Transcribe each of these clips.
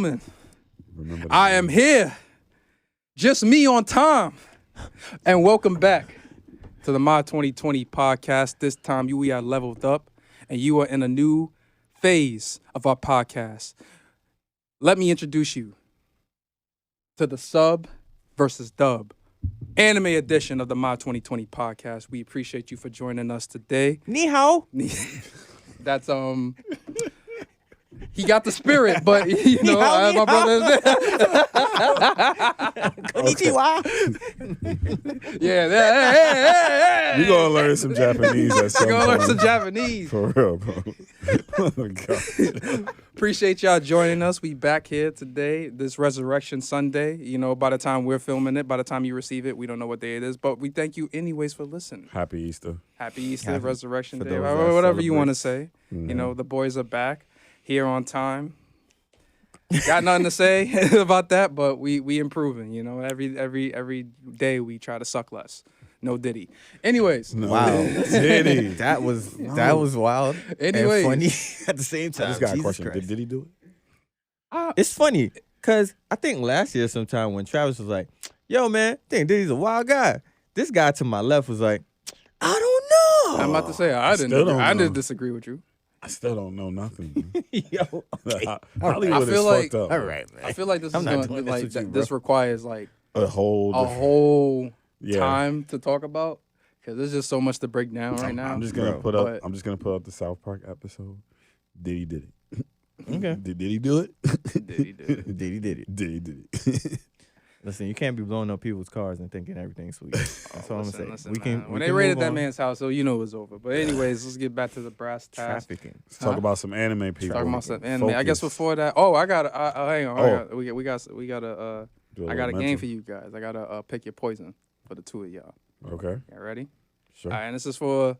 gentlemen, I am here. Just me on time. And welcome back to the My 2020 podcast. This time we are leveled up and you are in a new phase of our podcast. Let me introduce you to the Subvsdub anime edition of the My 2020 podcast. We appreciate you for joining us today. Ni hao. That's he got the spirit, but you know, my brother. Konnichiwa. Yeah. We gonna learn some Japanese at some We're gonna point. learn some Japanese. For real, bro. Oh my God. Appreciate y'all joining us. We back here today, this Resurrection Sunday. You know, by the time we're filming it, by the time you receive it, we don't know what day it is, but we thank you anyways for listening. Happy Easter. Happy Easter, Happy Resurrection for Day, those that whatever you celebrate. want to say. Mhm. You know, the boys are back here on time. Got nothing to say about that, but we improving. You know, every day we try to suck less. No Diddy. Anyways, No. Wow. Diddy. That was wild. Anyways. And funny at the same I time. just got a Jesus question. Christ. Did he do it? It's funny because I think last year sometime when Travis was like, "Yo, man, I think Diddy's a wild guy." This guy to my left was like, "I don't know." I'm about to say I Still don't didn't know. disagree with you. I still don't know nothing. Yo, okay. Hollywood I feel is like- fucked up. All right, man. I feel like this I'm is not gonna, doing this like with you, this bro. requires like A whole a different- whole yeah. time to talk about because there's just so much to break down right now. I'm just gonna Bro, put up. but- I'm just gonna put up the South Park episode. Diddy did it. Okay. Did he do it? Diddy did it. Diddy did it. Diddy did it. Listen, you can't be blowing up people's cars and thinking everything's sweet. That's all I'm Listen, saying. listen, we man. can. When we they can raided move that on. man's house, so you know it was over. But anyways, let's get back to the brass tacks. Trafficking. Let's talk about some anime people. Talking about some anime. I guess Focus. before that, hang on. Oh. We got a Do I got a little game for mental. you guys. I gotta pick your poison for the two of y'all. Okay. Y'all ready? Sure. All right, and this is for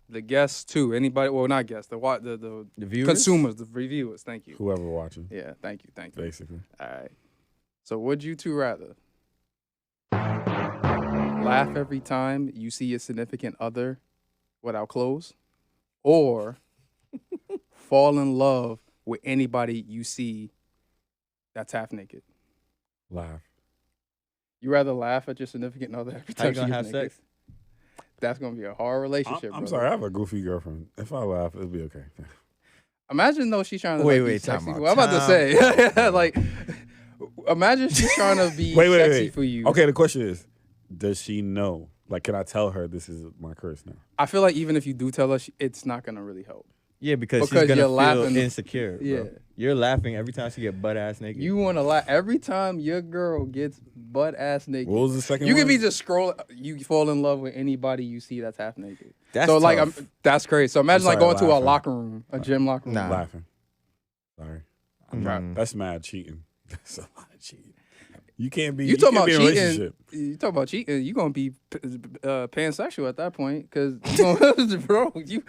the guests too. Anybody? Well, not guests. The The viewers. consumers, the reviewers. Thank you. Whoever watching, Yeah, thank you. basically. All right. So, would you two rather laugh every time you see your significant other without clothes, or fall in love with anybody you see that's half naked? Laugh. You rather laugh at your significant other every How you time gonna she's have naked? sex? That's gonna be a hard relationship. I'm brother. sorry. I have a goofy girlfriend. If I laugh, it'll be okay. Imagine though she's trying to Wait, like, be wait, time sexy. out, Well, I'm about to time say out. like, imagine she's trying to be Wait. sexy for you. Okay. The question is, does she know? Like, can I tell her this is my curse now? I feel like even if you do tell her, it's not gonna really help. Yeah, because Because she's gonna you're feel laughing. insecure. Bro. Yeah. You're laughing every time she get butt ass naked. You want to laugh every time your girl gets butt ass naked. What was the second You one? can be just scroll. You fall in love with anybody you see that's half naked. That's so like, tough. that's crazy. So imagine like sorry, going to a laughing. locker room, a gym locker room. Nah. laughing. Sorry. Mm. That's mad cheating. That's a lot of cheating. You can't be. You talking about can't be in a cheating? relationship. You talking about cheating? You gonna be pansexual at that point? Because bro, you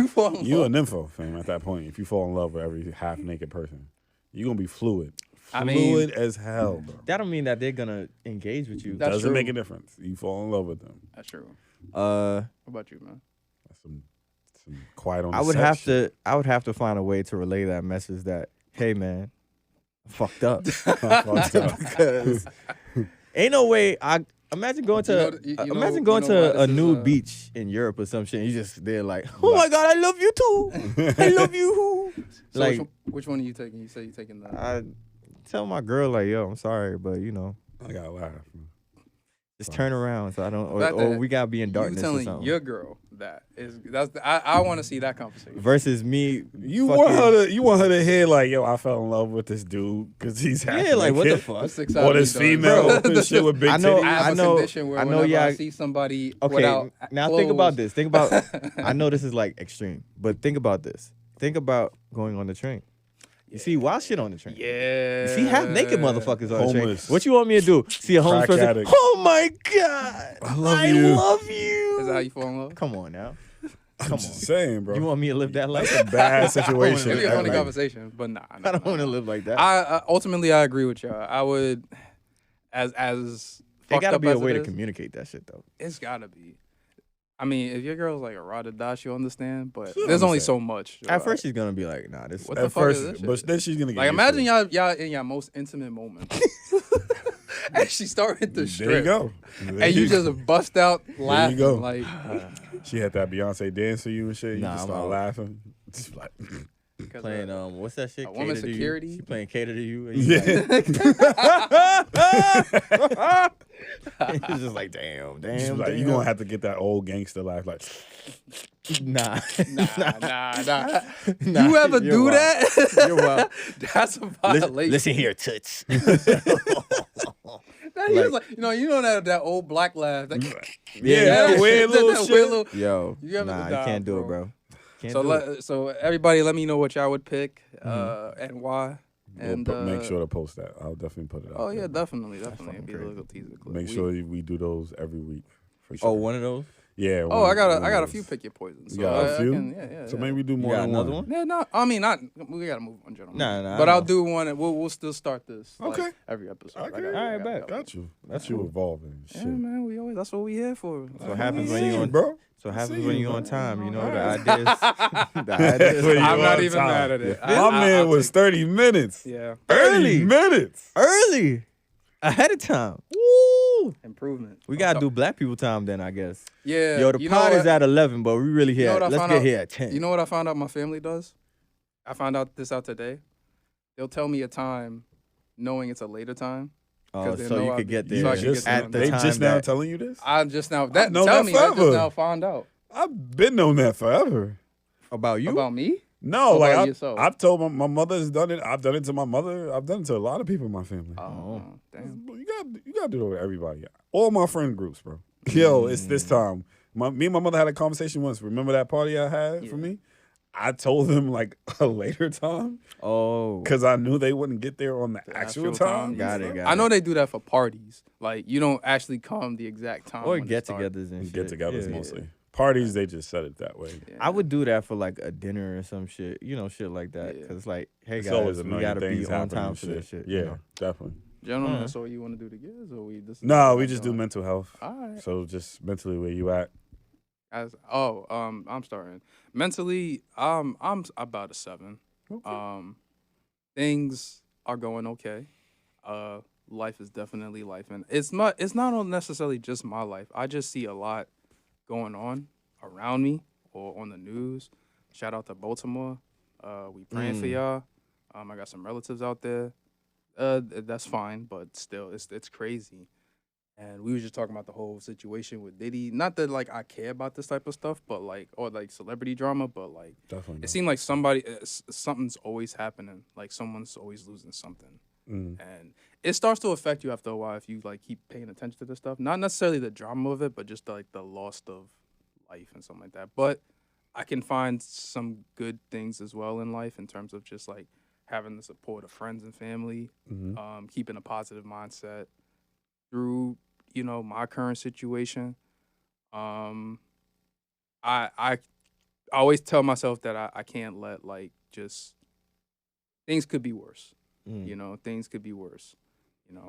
fall in You a love. nympho, fam, at that point. If you fall in love with every half naked person, you're gonna be fluid. I mean- Fluid as hell, bro. That don't mean that they're gonna engage with you. That's Doesn't true. make a difference. You fall in love with them. That's true. Uh, What about you, man? That's some quiet on the I would set have shit. to. I would have to find a way to relay that message that, hey man, I fucked up. Fucked up. Because ain't no way. I imagine going to imagine going you know why to a this is, nude beach in Europe or some shit. And you just there like, oh my god, I love you too. I love you. So Like which one are you taking? You say you're taking the. I tell my girl like, yo, I'm sorry, but you know, I gotta laugh. just turn around so I don't, That- or we gotta be in you darkness or telling something. your girl I want to see that conversation. Versus me, You fucking- want her to hear like, yo, I fell in love with this dude because he's half yeah, like what the naked. fuck? What's Or exciting this me, dog? female Bro, open shit with big I know- titties. I have I a know- condition where I know, whenever yeah, I see somebody Okay, without now clothes, think about this. Think about. I know this is like extreme, but think about this. Think about going on the train. You see wild shit on the train. Yeah. You see half naked motherfuckers on the train. Homeless. What you want me to do? See a homeless Crack person? addict. Oh my god! I love you. love you. Is that how you fall in love? Come on now. I'm Come just on. saying, bro. You want me to live that life? That's a bad situation. It'd be a funny Like, conversation, but nah. I don't want to live like that. I ultimately I agree with y'all. I would, as There fucked gotta up be a as way it to is, communicate that shit though. It's gotta be. I mean, if your girl's like a ride or die, she'll understand. But She'll there's only understand. so much. At first, she's gonna be like, "Nah, this." What the At fuck is first, this shit? but then she's gonna get Like, used to imagine it. y'all in your most intimate moment, and she started to strip. There you go. There And you just bust out laughing. go. Like, She had that Beyonce dance for you and shit. You Nah, just I'm start out. laughing. Just like, playing what's that shit? a woman's Cater to security? You? She playing cater to you. And you yeah. it's just like damn. Just like, you gonna have to get that old gangster laugh, like, nah. nah. You ever you're do wild. that? You're wild. That's a violation. Listen here, toots. Nah, he was like, you know that old black laugh. That, yeah, that weird that little weird shit. Yo, You ever- nah, nah, you can't do it, bro. bro. Can't do it. So everybody, let me know what y'all would pick and why. And Make sure to post that. I'll definitely put it out. Oh there, yeah, bro. definitely. fucking Be a crazy. little teaser clip. Make sure we do those every week. For Oh, sure. one of those. Yeah. Oh, one- I got one of a those. few pick your poisons. You got a few? Yeah. So maybe we do more got than another one. one? Yeah, no, I mean, not. We gotta move on, gentlemen. Nah, But I I'll know. do one, and we'll still start this. like, Okay. every episode. Okay. I All right, bet. a couple. Got you. That's you evolving. Yeah, Shit. man. That's what we here for. So what happens when See you you, on, bro. So what I happens see when you, you on bro. time? You know, the Alright. ideas. The ideas. When you I'm not on even time. mad at it. My I'll man was take- 30 minutes. Yeah, 30 Early. minutes. Early. Ahead of time. Woo. improvement. We gotta do black people time then, I guess. Yeah. Yo, the you know pod is what? at 11, but we really You know here. what I Let's found get out? here at 10. You know what I found out my family does? I found out this out today. They'll tell me a time, knowing it's a later time. Oh, 'cause they so know you I'll could be- get so there I could get just, there at on the they time. just now that- telling you this? I just now I've known tell that me. I just forever. now found out I've been on that forever. About you? about me. No, What like about I've, yourself? I've told my mother's done it. I've done it to my mother. I've done it to a lot of people in my family. Oh, damn. You got to do it with everybody. All my friend groups, bro. Yo, it's this time. Me and my mother had a conversation once. Remember that party I had for me? I told them like a later time Oh. because I knew they wouldn't get there on the actual actual time. time. Got it, got I know it. they do that for parties. Like you don't actually come the exact time. Or when it starts. get-togethers and shit. Get-togethers Yeah. mostly. Parties, they just set it that way. Yeah. I would do that for like a dinner or some shit, shit like that. Yeah. Cause like, hey It's guys, always a we million gotta be things on happening time and for this shit. Yeah, you know? definitely. Gentlemen, Mhm. so what you want to do together, or we just No, we just do mental health. All right. So just mentally where you at. I'm starting. Mentally, I'm about a 7. Okay. Things are going okay. Life is definitely life, and it's not necessarily just my life. I just see a lot going on around me or on the news. Shout out to Baltimore. We praying for y'all. I got some relatives out there. That's fine, but still, it's crazy. And we were just talking about the whole situation with Diddy. Not that like I care about this type of stuff, but like or like celebrity drama, but like Definitely. it seemed like something's always happening. Like someone's always losing something, and it starts to affect you after a while if you like keep paying attention to this stuff. Not necessarily the drama of it, but just like the loss of life and something like that. But I can find some good things as well in life in terms of just like having the support of friends and family, keeping a positive mindset through my current situation. I always tell myself that I can't let like just things could be worse. Things could be worse.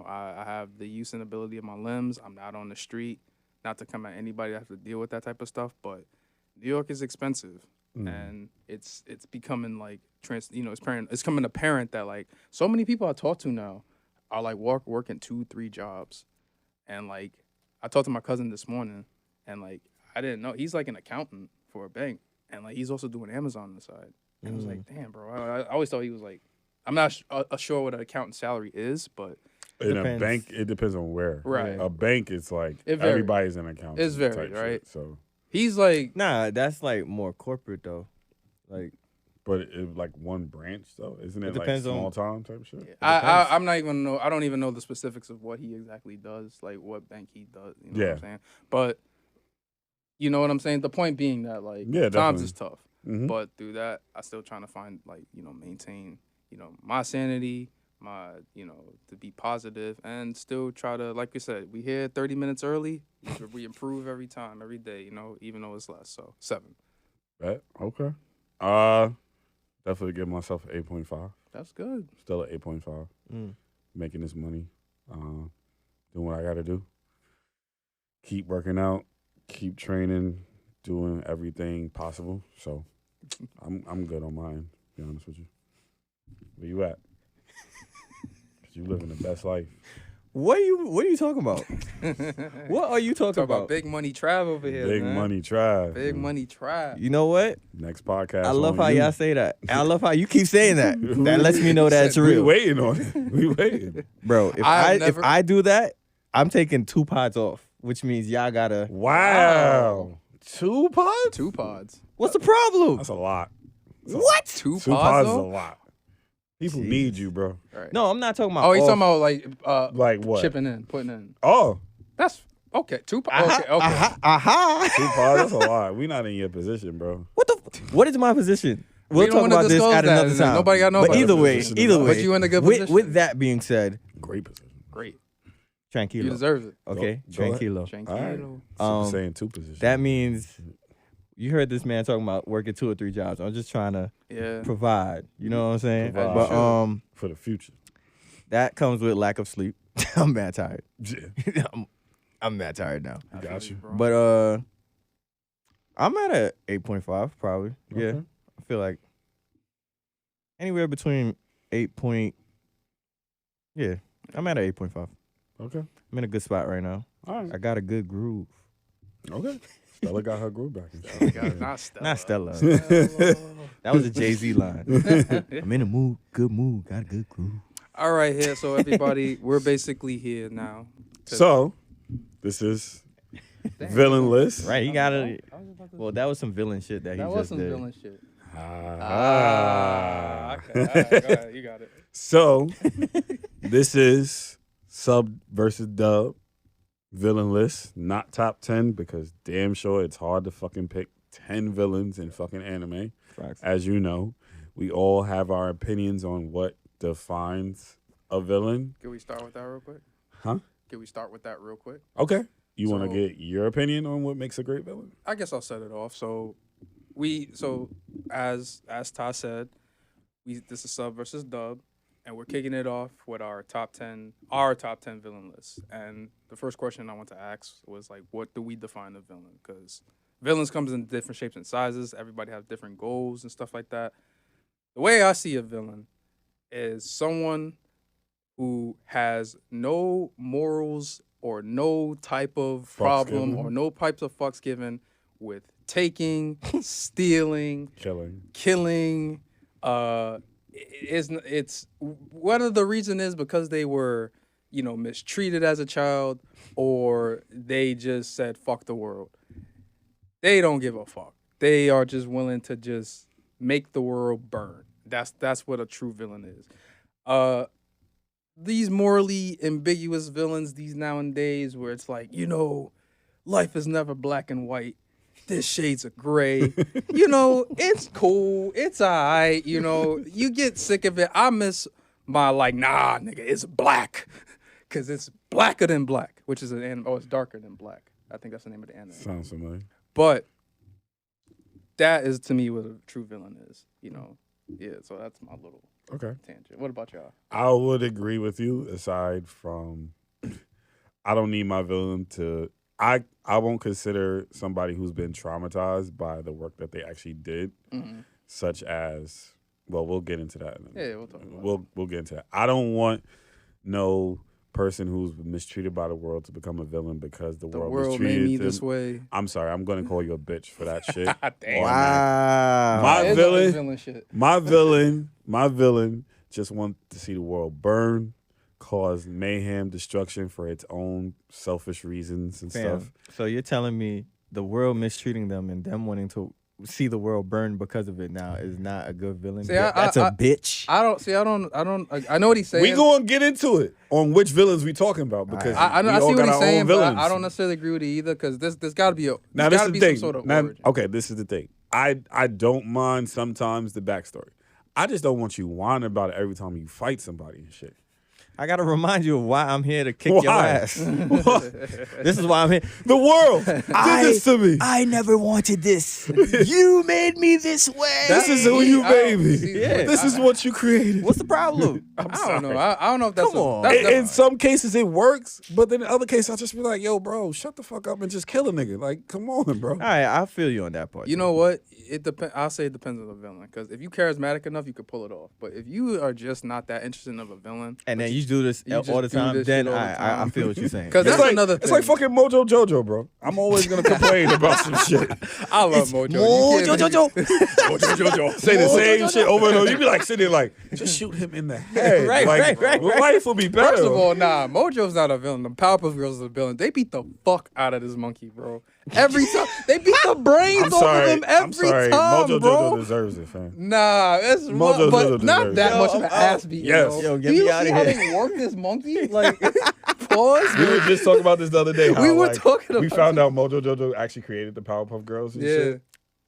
I have the use and ability of my limbs. I'm not on the street. Not to come at anybody that has to deal with that type of stuff, but New York is expensive, and it's becoming like it's coming apparent that like so many people I talk to now are like working 2-3 jobs. And, like, I talked to my cousin this morning, and, like, I didn't know. He's, like, an accountant for a bank. And, like, he's also doing Amazon on the side. And I was like, damn, bro. I always thought he was, like, I'm not sure what an accountant's salary is, but. In a depends. bank, it depends on where. Right. A bank, it's like It varies. everybody's an accountant. It's varied, type shit, right? So, He's, like. Nah, that's like more corporate though. Like, but like one branch though, isn't it, It like depends small on- time type shit? I'm not even know. I don't even know the specifics of what he exactly does, like what bank he does. You know what I'm saying? But you know what I'm saying. The point being that like Yeah, times definitely. is tough, Mhm. but through that, I still trying to find like maintain my sanity, my to be positive, and still try to like you said, we here 30 minutes early. We improve every time, every day. Even though it's less. So 7. Right? Okay. Definitely give myself an 8.5. That's good. Still at 8.5. Making this money. Doing what I got to do. Keep working out. Keep training. doing everything possible. So I'm good on mine, to be honest with you. Where you at? 'Cause you living the best life. What are you talking about? What are you talking Talk about? about big money tribe over here, Big man. money tribe. Big money tribe. You know what? Next podcast. I love on how you. y'all say that. And I love how you keep saying that. That lets me know that's We real. waiting on it. We waiting. Bro, if I've I do that, I'm taking 2 pods off, which means y'all gotta. Wow. 2 pods? 2 pods. What's the problem? That's a lot. What? 2 2 pods, pods is a though? lot. People Jeez. need you, bro. Right. No, I'm not talking about. Oh, he's off. talking about Like what? chipping in, putting in. Oh, That's okay. 2 pods. Okay. Aha. 2 pods. That's a lot. We not in your position, bro. What is my position? We We'll don't talk wanna about this disclose at that, another and time. nobody gotta know But about either it. way, Position either to know. way. But you in a good with, position. with that being said, Great position. Great. tranquilo. You deserve it. Okay, Go ahead. tranquilo. Tranquilo. All right. Um, saying 2 positions. That means you heard this man talking about working 2 or 3 jobs. I'm just trying to Yeah. provide. You know what I'm saying? Provide. But for the future. that comes with lack of sleep. I'm mad tired. Yeah. I'm mad tired now. I got you. Bro. But I'm at a 8.5 probably. Yeah, Okay. I feel like anywhere between 8 point. Yeah, I'm at a 8.5. Okay. I'm in a good spot right now. All right. I got a good groove. Okay. Stella got her groove back. Not Stella. Not Stella. That was a Jay-Z line. I'm in a mood, good mood, got a good groove. All right, here. So everybody, we're basically here now. So, this is Villain List. Right, he got it. Well, that was some villain shit that he That just was some did. villain shit. Ah. Okay. All right, go ahead. You got it. So, this is Subvsdub Villain List, not top 10, because damn sure it's hard to fucking pick 10 villains in fucking anime. Facts. As you know, we all have our opinions on what defines a villain. Can we start with that real quick? Huh? Can we start with that real quick? Okay. You want So- to get your opinion on what makes a great villain? I guess I'll set it off. So as Ty said, this is Sub versus Dub, and we're kicking it off with our top 10 villain list. And the first question I want to ask was like, what do we define a villain? Because villains comes in different shapes and sizes. Everybody has different goals and stuff like that. The way I see a villain is someone who has no morals or no type of problem given. or no types of fucks given with taking, stealing, killing. It's whether the reason is because they were, mistreated as a child, or they just said fuck the world. They don't give a fuck. They are just willing to just make the world burn. That's what a true villain is. These morally ambiguous villains these nowadays, where it's like, life is never black and white. There's shades of gray. It's cool. It's all right. You get sick of it. I miss my nah, nigga, it's black. Because it's blacker than black, which is it's darker than black. I think that's the name of the anime. Sounds familiar. But that is, to me, what a true villain is, Yeah, so that's my little tangent. What about y'all? I would agree with you, aside from I don't need my villain to... I won't consider somebody who's been traumatized by the work that they actually did, such as... Well, we'll get into that. Yeah, we'll talk about it. We'll get into that. I don't want no person who's been mistreated by the world to become a villain because the world world mistreated made me them. this way. I'm sorry. I'm going to call you a bitch for that shit. Damn. Wow. My It's villain, villain shit. my villain just wants to see the world burn, cause mayhem, destruction for its own selfish reasons and stuff. So you're telling me the world mistreating them and them wanting to see the world burn because of it now is not a good villain? See, That's a bitch. I know what he's saying. We gonna get into it on which villains we talking about because I we see all what got he's our saying, own but villains. I don't necessarily agree with it either, because there's got to be Now this is the thing. some sort of Now, origin. okay, this is the thing. I don't mind sometimes the backstory. I just don't want you whining about it every time you fight somebody and shit. I gotta remind you of why I'm here to kick your ass. This is why I'm here. The world did this to me. I never wanted this. You made me this way. This is who you made me. Yeah. This is what you created. What's the problem? I don't know. I don't know if that's Come on. That's In some cases it works, but then in other cases I'll just be like, yo, bro, shut the fuck up and just kill a nigga. Like, come on, bro. All right, I feel you on that part. You know what? It depends. I'll say it depends on the villain. Because if you charismatic enough, you could pull it off. But if you are just not that interested of a villain, and then you do this all the time, then I feel what you're saying. Because that's another thing. It's like fucking Mojo Jojo, bro. I'm always gonna complain about some shit. I love Mojo. Mojo Jojo. Mojo Jojo. Say the same shit over and over. You be like sitting there like, just shoot him in the head. Right. Life will be better. First of all, nah, Mojo's not a villain. The Powerpuff Girls are the villain. They beat the fuck out of this monkey, bro. Every time. They beat the brains off of him every time, Mojo bro. Jojo deserves it, fam. Nah, it's Mojo but Jojo not deserves that it. much of an ass beat. Yes. Yo, get me out of How here. they work this monkey? Like, pause. We were just talking about this the other day. How, We were talking we about found out Mojo Jojo actually created the Powerpuff Girls and Yeah. shit.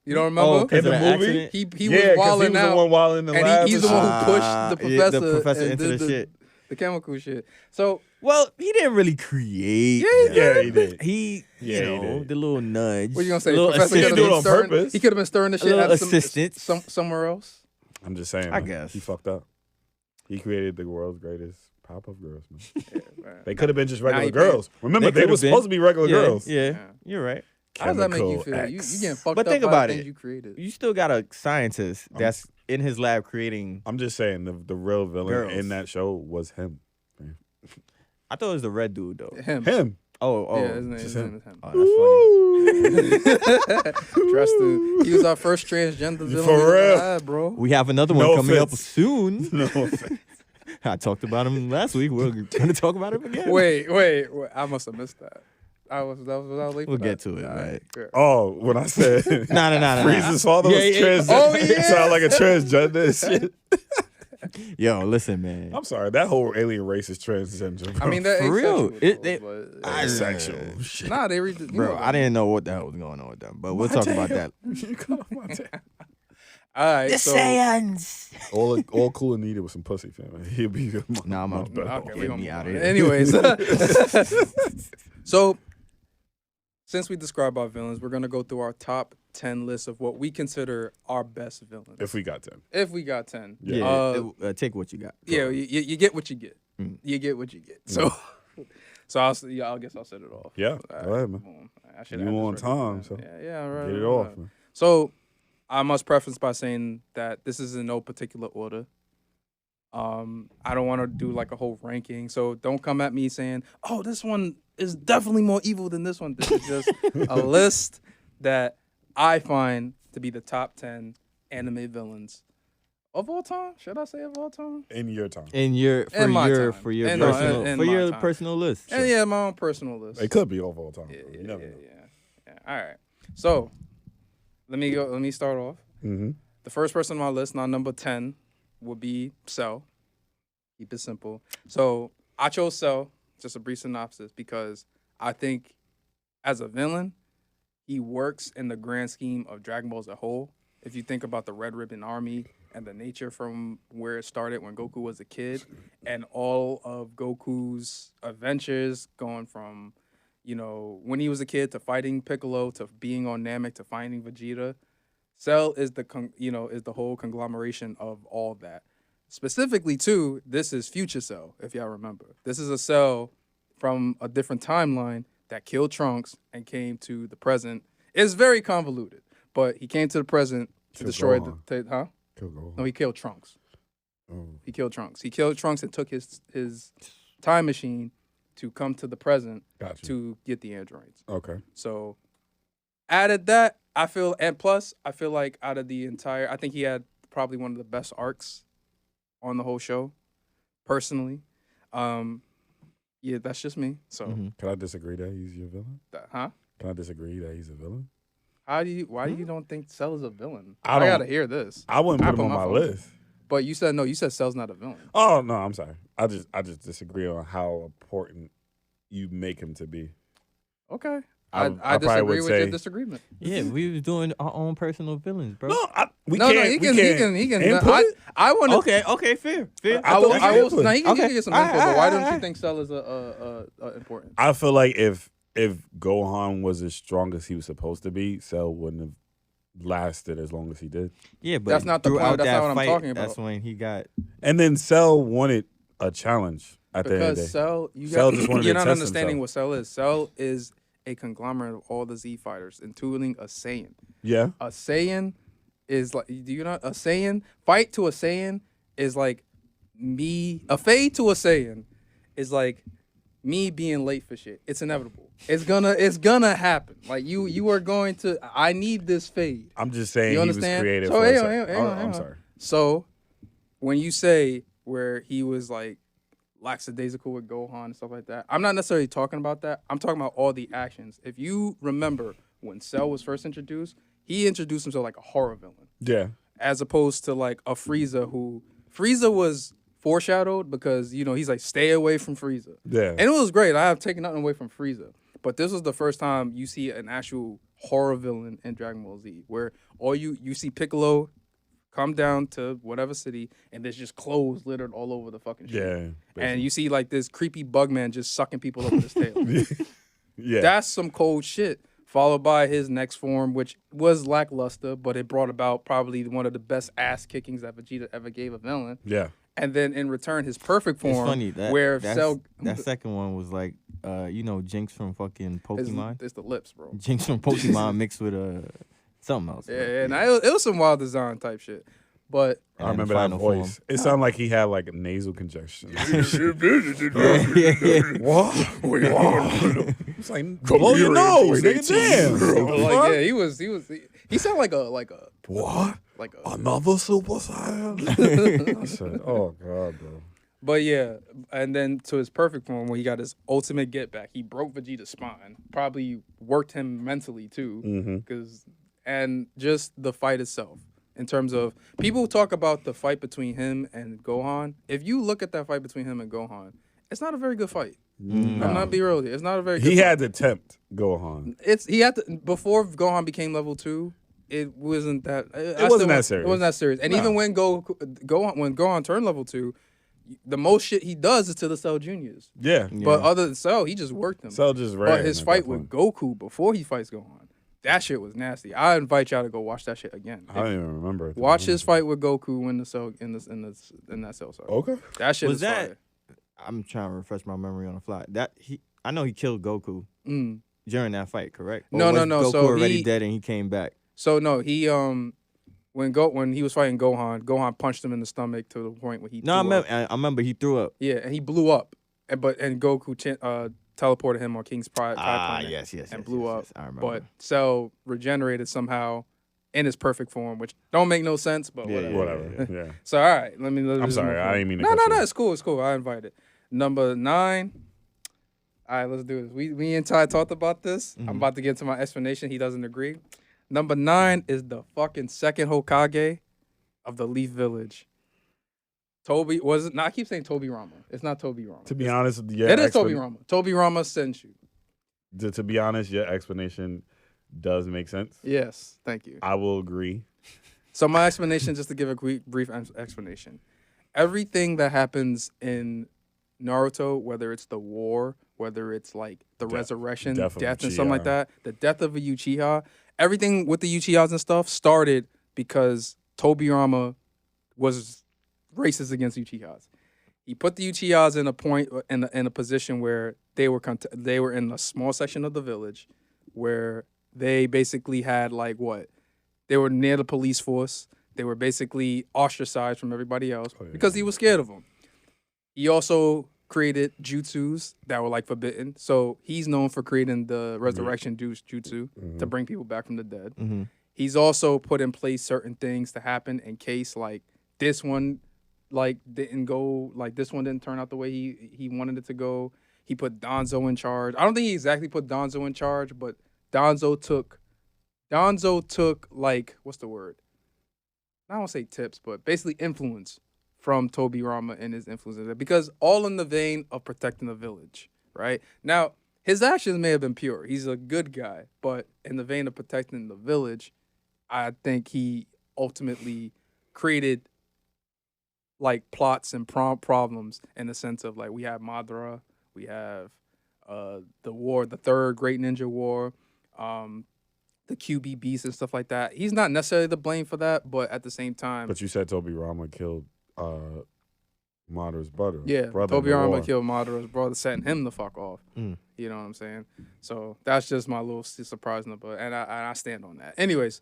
You don't remember? 'cause In the of the movie? accident? He Yeah, was 'cause wilding he was out. the one wilding in the and lab. he's the one who pushed the professor, the professor and into did the shit. the chemical shit. So Well, he didn't really create. Yeah, he did. He, Yeah, he you know, did. the little nudge. what you gonna say? the little Professor He could didn't have do it been on stirring. purpose. He could have been stirring the shit little at assistance. somewhere else. I'm just saying. I man. guess. He fucked up. He created the world's greatest Powerpuff Girls, man. Yeah, man. They could have been just Nah, regular he girls. Remember, they could've were been. supposed to be regular girls. Yeah, Yeah. you're right. How does that make you Chemical feel? You X. getting fucked But up think by about the things it. you created. You still got a scientist that's in his lab creating. I'm just saying the real villain Girls. in that show was him. I thought it was the red dude though. Him. Him. Oh, Yeah, his name just is him. him. Oh, that's funny. Trust him. He was our first transgender villain. For we ever real. had, bro. We have another one No coming up offense. soon. No offense. I talked about him last week. We're going to talk about him again. Wait. I must have missed that. I was late. We'll for get that. to it, All right. good. Oh, when I said Nah. Freeze's father was transgender. Oh, yeah. Sound like a transgender and shit. Yo, listen, man. I'm sorry, that whole alien race is transgender. Bro. I mean, that For real. asexual shit. Nah, they read. Bro, I didn't know what the hell was going on with them, but we'll talk about that. You come on, my damn. All right. So, Saiyans. all cool and needed was some pussy, fam. He'll be Nah, I'm much out. better. okay, Get we gonna me move out on. of here. Anyways, so since we describe our villains, we're gonna go through our top 10 lists of what we consider our best villains. If we got 10. If we got 10, Yeah, take what you got. yeah, you get what you get. Mm. You get what you get. So, I guess I'll set it off. Yeah, All go ahead, man. boom. I should You have on this ready, time, man. so yeah, right. Get it right, off, right. man. So, I must preface by saying that this is in no particular order. I don't want to do like a whole ranking, so don't come at me saying, "Oh, this one is definitely more evil than this one." This is just a list that I find to be the top 10 anime villains of all time. Should I say of all time? In your time. In your In my time. for your In personal in for my your time. personal list. And yeah, my own personal list. It could be of all time. Yeah, You yeah, never yeah, know. yeah. All right. So, let me start off. Mm-hmm. The first person on my list, now number 10, would be Cell. Keep it simple. So I chose Cell, just a brief synopsis, because I think as a villain, he works in the grand scheme of Dragon Ball as a whole. If you think about the Red Ribbon Army and the nature from where it started when Goku was a kid, and all of Goku's adventures going from, when he was a kid to fighting Piccolo to being on Namek to finding Vegeta, Cell is the whole conglomeration of all that. Specifically, too, this is Future Cell, if y'all remember. This is a Cell from a different timeline that killed Trunks and came to the present. It's very convoluted, but he came to the present to Killed destroy Gohan. huh? Kill Gohan. No, he killed Trunks. Oh. He killed Trunks. He killed Trunks and took his time machine to come to the present Got you. to get the androids. Okay. So added that, I feel like out of the entire, I think he had probably one of the best arcs on the whole show, personally. Yeah, that's just me. So, Mhm. Can I disagree that he's your villain? huh? Can I disagree that he's a villain? Why do you don't think Cell is a villain? I I don't- gotta hear this. I wouldn't I put put him on my my phone. list. But you said no. You said Cell's not a villain. Oh no, I'm sorry. I just disagree on how important you make him to be. Okay. I I probably disagree would with your say- disagreement. Yeah, we was doing our own personal villains, bro. No, We No, can't. he we can. can't He can. input it? I want to. Okay, fair. I will. No, he can Okay. get some info. But why don't you Alright. think Cell is important? I feel like if Gohan was as strong as he was supposed to be, Cell wouldn't have lasted as long as he did. Yeah, but That's not the point. throughout That's that not what I'm fight, talking about. That's when he got. And then Cell wanted a challenge at the end of the Because day. Cell, Cell just wanted to you're not test understanding himself. what Cell is. Cell is a conglomerate of all the Z fighters, including a Saiyan. Yeah. A Saiyan is like, do you not? A Saiyan fight to a Saiyan is like me. A fade to a Saiyan is like me being late for shit. It's inevitable. It's gonna happen. Like you are going to. I need this fade. I'm just saying You he was understand? creative. So for a hang on, second. hang on, I'm hang on. sorry. So when you say where he was like lackadaisical with Gohan and stuff like that, I'm not necessarily talking about that. I'm talking about all the actions. If you remember when Cell was first introduced, he introduced himself like a horror villain, Yeah. as opposed to like a Frieza who Frieza was foreshadowed because he's like stay away from Frieza. Yeah. And it was great. I have taken nothing away from Frieza. But this was the first time you see an actual horror villain in Dragon Ball Z, where all you see Piccolo come down to whatever city, and there's just clothes littered all over the fucking shit. Yeah. And you see like this creepy bug man just sucking people up with his tail. Yeah. That's some cold shit. Followed by his next form, which was lackluster, but it brought about probably one of the best ass kickings that Vegeta ever gave a villain. Yeah. And then in return, his perfect form, It's funny that where that's- Cell, that second one was like, Jinx from fucking Pokemon. it's the lips, bro. Jinx from Pokemon mixed with something else. Yeah, and it was some wild design type shit. But I remember that voice. It sounded like he had like a nasal congestion. What? It's like blow your nose, nigga. Damn. like, yeah, he sounded like a What? like a. Another Super Saiyan? I said, oh god, bro. But yeah, and then to his perfect form when he got his ultimate get back, he broke Vegeta's spine. Probably worked him mentally too, and just the fight itself. In terms of people talk about the fight between him and Gohan, if you look at that fight between him and Gohan, it's not a very good fight. I'm not be real with you. It's not a very good He fight. had to tempt Gohan. He had to before Gohan became level 2. It wasn't that. It wasn't that serious. It wasn't that serious. And No. even when Gohan turned level 2, the most shit he does is to the Cell Juniors. Yeah. But other than Cell, he just worked them. Cell just ran. But his at fight that with point. Goku before he fights Gohan, that shit was nasty. I invite y'all to go watch that shit again. I don't even remember. it. Watch his fight with Goku in the Cell in that Cell. Sorry. Okay. That shit Was is that? fire. I'm trying to refresh my memory on the fly. I know he killed Goku during that fight, correct? Or No, was no. Goku So already he- dead and he came back. So no, he when he was fighting Gohan punched him in the stomach to the point where he No, threw up. I remember he threw up. Yeah, and he blew up. And Goku teleported him on King's Pride planet yes, and blew up. I remember. But Cell regenerated somehow in his perfect form, which don't make no sense, but Yeah, whatever. Whatever. Yeah. So all right, let I'm just sorry. move I forward. didn't mean to. No, cut no, you no. off. It's cool. It's cool. I invited. Number 9. All right, let's do this. Me and Ty talked about this. I'm about to get to my explanation. He doesn't agree. Number 9 is the fucking second Hokage of the Leaf Village. Toby was it? No, I keep saying Toby Rama. It's not Toby Rama. To be honest, yeah, It is Toby Rama. Toby Rama sent you. To be honest, your explanation does make sense. Yes, thank you. I will agree. So my explanation, just to give a brief explanation. Everything that happens in Naruto, whether it's the war, whether it's like the resurrection, death of death and something like Uchiha. that, the death of a Uchiha, everything with the Uchihas and stuff started because Tobirama was racist against Uchihas. He put the Uchihas in a position where they were in a small section of the village where they basically had like what? They were near the police force. They were basically ostracized from everybody else because he was scared of them. He also created jutsus that were like forbidden. So he's known for creating the resurrection jutsu to bring people back from the dead. Mm-hmm. He's also put in place certain things to happen in case like this one didn't go, like this one didn't turn out the way he wanted it to go. He put Danzo in charge. I don't think he exactly put Danzo in charge, but Danzo took like, what's the word? I don't want to say tips, but basically influence from Tobirama and his influences, because all in the vein of protecting the village, right? Now, his actions may have been pure. He's a good guy, but in the vein of protecting the village, I think he ultimately created like plots and problems in the sense of like we have Madara, we have the third Great Ninja War, the QB Beast and stuff like that. He's not necessarily to blame for that, but at the same time, But you said Toby Rama killed Madara's brother. yeah, brother Toby in the Rama war. killed Madara's brother, setting him the fuck off. Mm. You know what I'm saying? So that's just my little surprise number, and I stand on that. Anyways,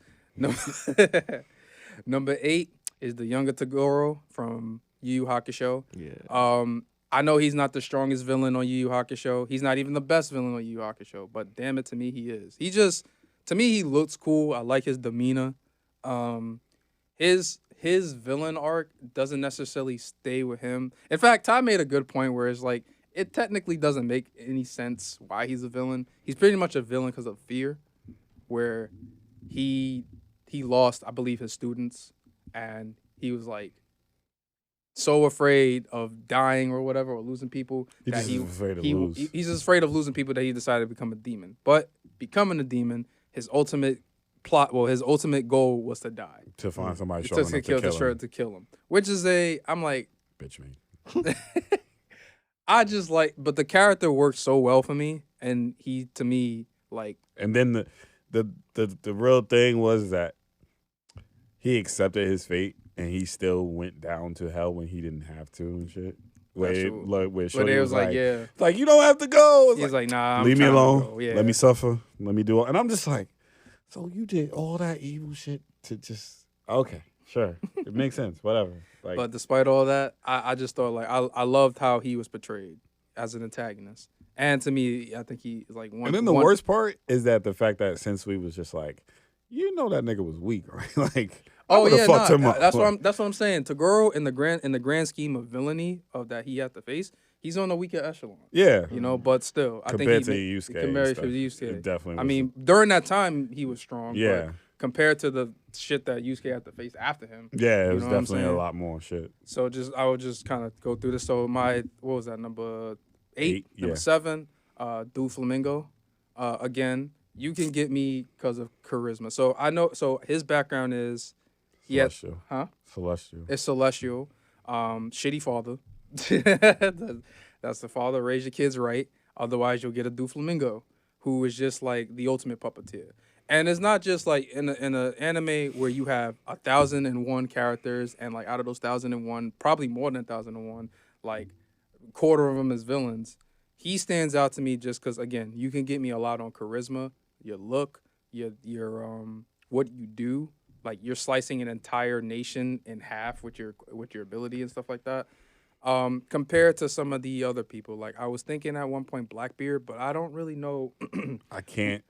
number 8 is the younger Toguro from Yu Yu Hakusho. Yeah. I know he's not the strongest villain on Yu Yu Hakusho. He's not even the best villain on Yu Yu Hakusho, but damn it, to me, he is. To me, he looks cool. I like his demeanor. His villain arc doesn't necessarily stay with him. In fact, Ty made a good point where it's like, it technically doesn't make any sense why he's a villain. He's pretty much a villain because of fear, where he lost, I believe, his students, and he was like so afraid of dying or whatever, or losing people. He's just afraid to lose. He's just afraid of losing people that he decided to become a demon. But becoming a demon, his ultimate goal was to die. To find somebody strong enough to kill him. Which is I'm like, bitch me. I just like, but the character worked so well for me, and he, to me, like. And then the real thing was that he accepted his fate, and he still went down to hell when he didn't have to and shit. Where it was like, yeah, like, you don't have to go. It's he's like, nah, leave me alone. Yeah. Let me suffer. Let me do it. And I'm just like, so you did all that evil shit to just, okay, sure, it makes sense, whatever. Like, but despite all that, I just thought like I loved how he was portrayed as an antagonist, and to me, I think he is like one. And then the worst part is that the fact that Sensui was just like, you know, that nigga was weak, right? Like, oh yeah, fucked him up. That's what I'm saying. Toguro in the grand scheme of villainy of that he had to face, he's on a weaker echelon. Yeah, you know, but still, I compared think to Yusuke, compared to Yusuke, it definitely. I mean, during that time he was strong. Yeah. But compared to the shit that Yusuke had to face after him. Yeah, it was know what I'm definitely a saying? lot more shit. So I would just kind of go through this. So what was that, number 8? Number yeah. 7, Do Flamingo. Again, you can get me because of charisma. So I know, so his background is, Celestial. Celestial. Celestial. It's Celestial. Shitty father. That's the father. Raise your kids right. Otherwise, you'll get a Do Flamingo, who is just like the ultimate puppeteer. And it's not just like in an anime where you have 1,001 characters, and like out of those 1,001, probably more than 1,001, like quarter of them is villains. He stands out to me just because, again, you can get me a lot on charisma, your look, your what you do. Like, you're slicing an entire nation in half with your ability and stuff like that. Compared to some of the other people, like I was thinking at one point Blackbeard, but I don't really know. I can't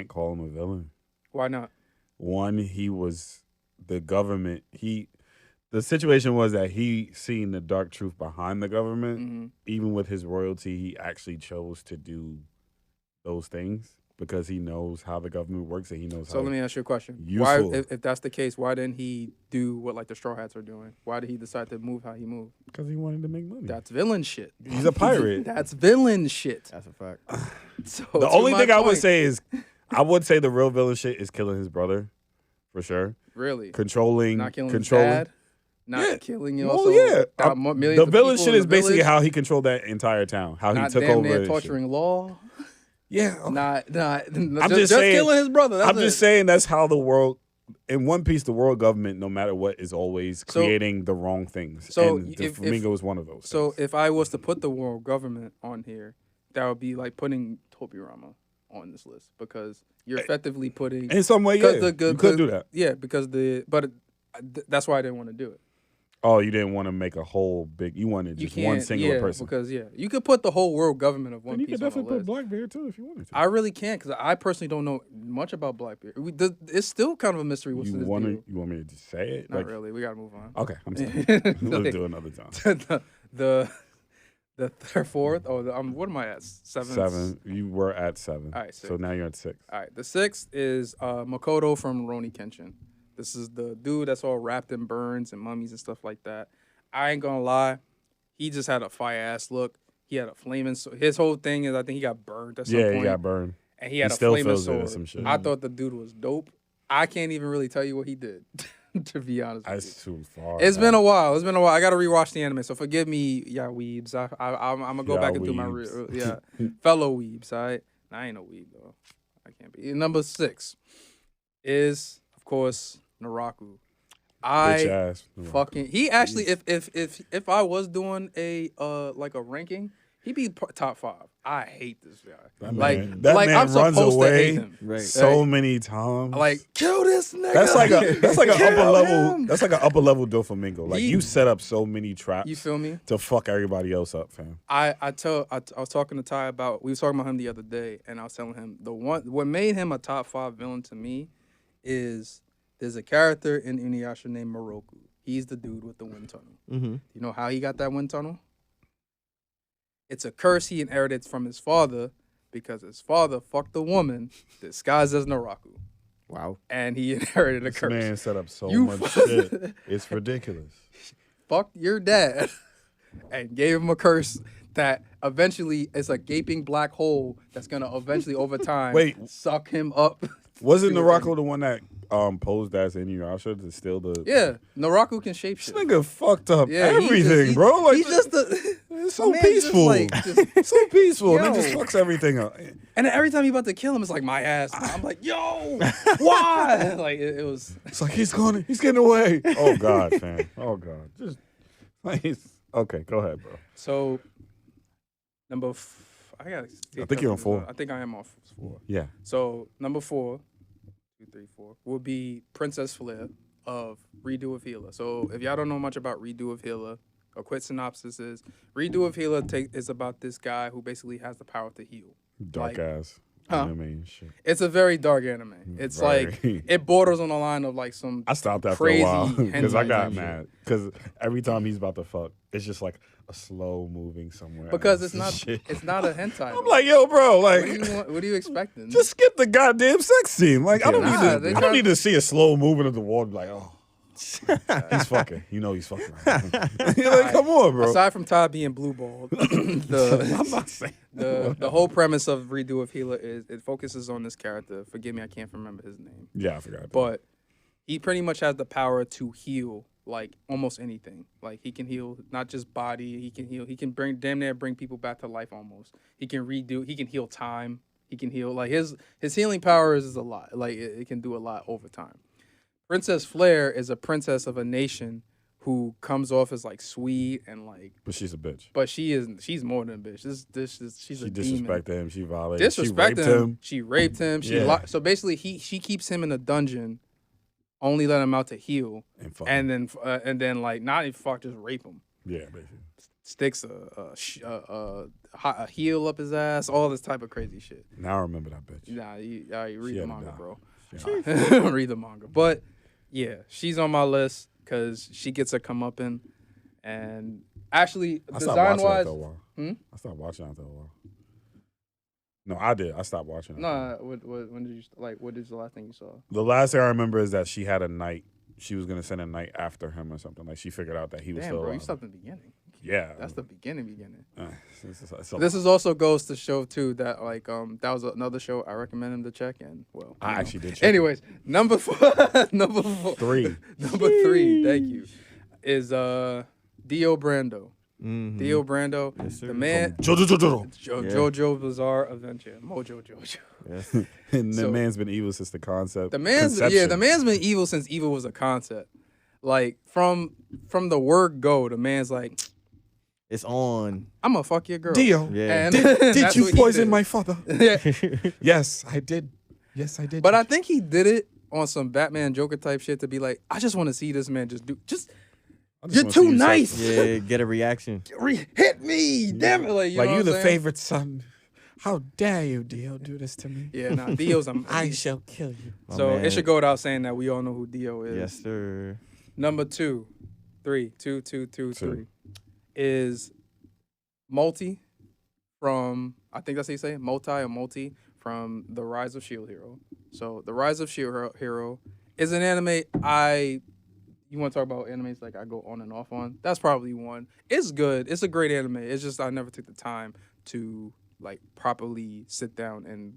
call him a villain. Why not? One, he was the government. The situation was that he seen the dark truth behind the government. Mm-hmm. Even with his royalty, he actually chose to do those things because he knows how the government works and he knows So how. let me ask you a question. Useful. Why, if that's the case, why didn't he do what like the Straw Hats are doing? Why did he decide to move how he moved? Because he wanted to make money. That's villain shit. He's a pirate. That's villain shit. That's a fact. So The only thing I would say is, I would say the real villain shit is killing his brother, for sure. Really, Controlling, not killing his dad, not killing you. Also, the villain shit is basically how he controlled that entire town. How not he took damn over. near torturing law. Yeah, okay. Not. I'm just saying, killing his brother. That's just saying that's how the world. In One Piece, the world government, no matter what, is always creating the wrong things. So and the Flamingo is one of those. So things. if I was to put the world government on here, that would be like putting Tobirama on this list because you're effectively putting in some way, yeah, you could do that. Yeah, because that's why I didn't want to do it. Oh, you didn't want to make a whole big. You wanted just one singular person. Because you could put the whole world government of One Piece. You could definitely on put Blackbeard too if you wanted to. I really can't because I personally don't know much about Blackbeard. It's still kind of a mystery. What's You this want deal? me to just say it? Not really. We gotta move on. Okay, I'm sorry. Let's do another time. the third, fourth. Oh, what am I at? 7. 7. You were at 7. All right, so now you're at 6. All right, the 6th is Makoto from Rurouni Kenshin. This is the dude that's all wrapped in burns and mummies and stuff like that. I ain't gonna lie, he just had a fire ass look. He had a flaming sword. His whole thing is I think he got burned at some point. Yeah, he got burned. And he had a still flaming feels it or sword. some shit. I thought the dude was dope. I can't even really tell you what he did, to be honest with you. That's too far. It's been a while. I got to rewatch the anime, so forgive me, yeah, weebs. I'm gonna go back and do my fellow weebs. All right, I ain't no weeb though. I can't be. Number 6 is of course Naraku. Bitch ass. Fucking. He actually, if I was doing a like a ranking, he'd be top 5. I hate this guy. That like man, that like man I'm runs supposed to away hate him. Right. so many times. Like kill this nigga. That's like an upper level. him. That's like an upper level Doflamingo. Like you set up so many traps. You feel me? To fuck everybody else up, fam. I was talking to Ty about, we was talking about him the other day, and I was telling him what made him a top 5 villain to me is there's a character in Inuyasha named Moroku. He's the dude with the wind tunnel. Mm-hmm. You know how he got that wind tunnel? It's a curse he inherited from his father because his father fucked a woman disguised as Naraku. Wow. And he inherited a This curse. man set up so much shit. It's ridiculous. Fucked your dad and gave him a curse that eventually is a gaping black hole that's gonna eventually over time suck him up. Wasn't Naraku the one that posed as Inuyasha to steal the? Yeah, Naraku can shape This shit. nigga fucked up Yeah, everything, bro. Like he's just the it's so man peaceful, so peaceful, and Yo. then just fucks everything up. And then every time he about to kill him, it's like my ass. I'm like, yo, why? Like it was. It's like he's getting away. Oh God, fam. Oh God, just okay. Go ahead, bro. So I think you're on 4. I think I am on 4. Yeah. So number 4, 2, 3, 4 will be Princess Flare of Redo of Healer. So if y'all don't know much about Redo of Healer, a quick synopsis is Redo of Healer is about this guy who basically has the power to heal. Dark ass. Huh? Anime shit. It's a very dark anime. It's like it borders on the line of like some. I stopped after crazy a while because I got hentai mad because every time he's about to fuck, it's just like a slow moving somewhere. Because else it's not. and shit. It's not a hentai. I'm like, yo, bro, like, What are you expecting? just skip the goddamn sex scene. Like, I don't need to see a slow movement of the wall. Like, oh, he's fucking. You know he's fucking. Right? You're like, come on, bro. Aside from Todd being blue balled, I'm not saying the whole premise of Redo of Healer is it focuses on this character. Forgive me, I can't remember his name. Yeah, I forgot. But he pretty much has the power to heal like almost anything. Like he can heal not just body. He can heal. He can damn near bring people back to life almost. He can redo. He can heal time. He can heal. Like his healing powers is a lot. Like it can do a lot over time. Princess Flare is a princess of a nation who comes off as like sweet and like. But she's a bitch. But she's more than a bitch. She's a demon. Disrespected him. She violated. Disrespected him. She raped him. Yeah. So basically, she keeps him in a dungeon, only let him out to heal, and then like not even fuck, just rape him. Yeah, basically. Sticks a heel up his ass, all this type of crazy shit. Now I remember that bitch. Nah, you read the manga, bro. Yeah. Read the manga, but yeah, she's on my list because she gets a comeuppance, and actually, design wise, I stopped watching after a while. No, I did. I stopped watching. No, when did you what is the last thing you saw? The last thing I remember is that she had a knight. She was gonna send a knight after him or something. Like she figured out that he was Damn, still bro, alive. you stopped in the beginning. Yeah, That's the beginning. This is also goes to show too that like that was another show I recommend him to check in. Well, I actually did. Check anyways, number 4, 3. number 3. Thank you. Is Dio Brando. Mm-hmm. Dio Brando, Yes, sir. the man. JoJo Bizarre Adventure, Mojo Jojo. Yes. And the So- man's been evil since the concept. The man's been evil since evil was a concept. Like from the word go, the man's like, It's on. I'm gonna fuck your girl. Dio. Yeah. And Did that's you what he poison did. my father? Yeah. Yes, I did. Yes, I did. But I think he did it on some Batman Joker type shit to be like, I just want to see this man you're too nice. Yeah, get a reaction. Hit me, damn it! Like you know you what the I'm saying? favorite son. How dare you, Dio, do this to me? Yeah, nah, Dio's I shall kill you. So man. it should go without saying that we all know who Dio is. Yes, sir. Number 2, 3, 2, 2, 2, 3 is Multi from, I think that's how you say it, Multi from The Rise of Shield Hero. So The Rise of Shield Hero is an anime you want to talk about animes like I go on and off on? That's probably one. It's good. It's a great anime. It's just I never took the time to like properly sit down and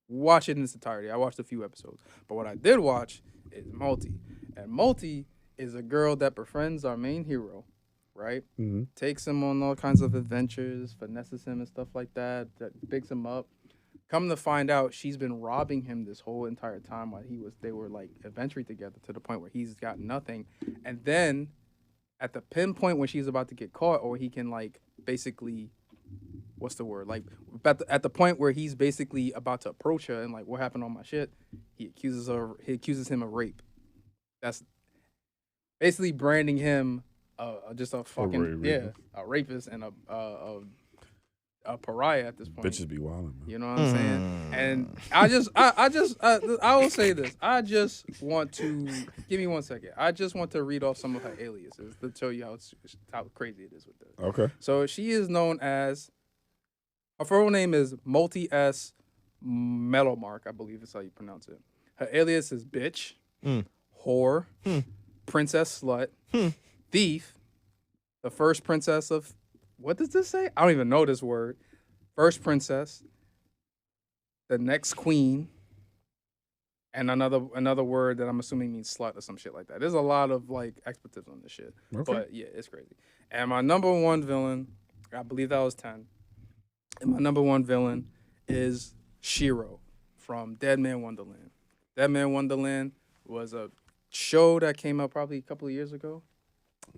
watch it in its entirety. I watched a few episodes. But what I did watch is Multi. And Multi is a girl that befriends our main hero, right? Mm-hmm. Takes him on all kinds of adventures, finesses him and stuff like that, that picks him up. Come to find out, she's been robbing him this whole entire time while they were like adventuring together to the point where he's got nothing. And then at the pinpoint when she's about to get caught, or he can like basically, what's the word? Like at the point where he's basically about to approach her and like, what happened on my shit? He accuses him of rape. That's basically branding him just a fucking a rapist and a pariah at this point. Bitches be wildin', man. You know what I'm saying? And I will say this. I just want to give me 1 second. I just want to read off some of her aliases to show you how crazy it is with this. Okay. So she is known as, her full name is Multi S Metalmark, I believe is how you pronounce it. Her alias is bitch, whore, princess slut, thief, the first princess of, what does this say? I don't even know this word. First princess, the next queen, and another word that I'm assuming means slut or some shit like that. There's a lot of like expletives on this shit. Okay. But yeah, it's crazy. And my number one villain, I believe that was 10. And my number one villain is Shiro from Dead Man Wonderland. Dead Man Wonderland was a show that came out probably a couple of years ago.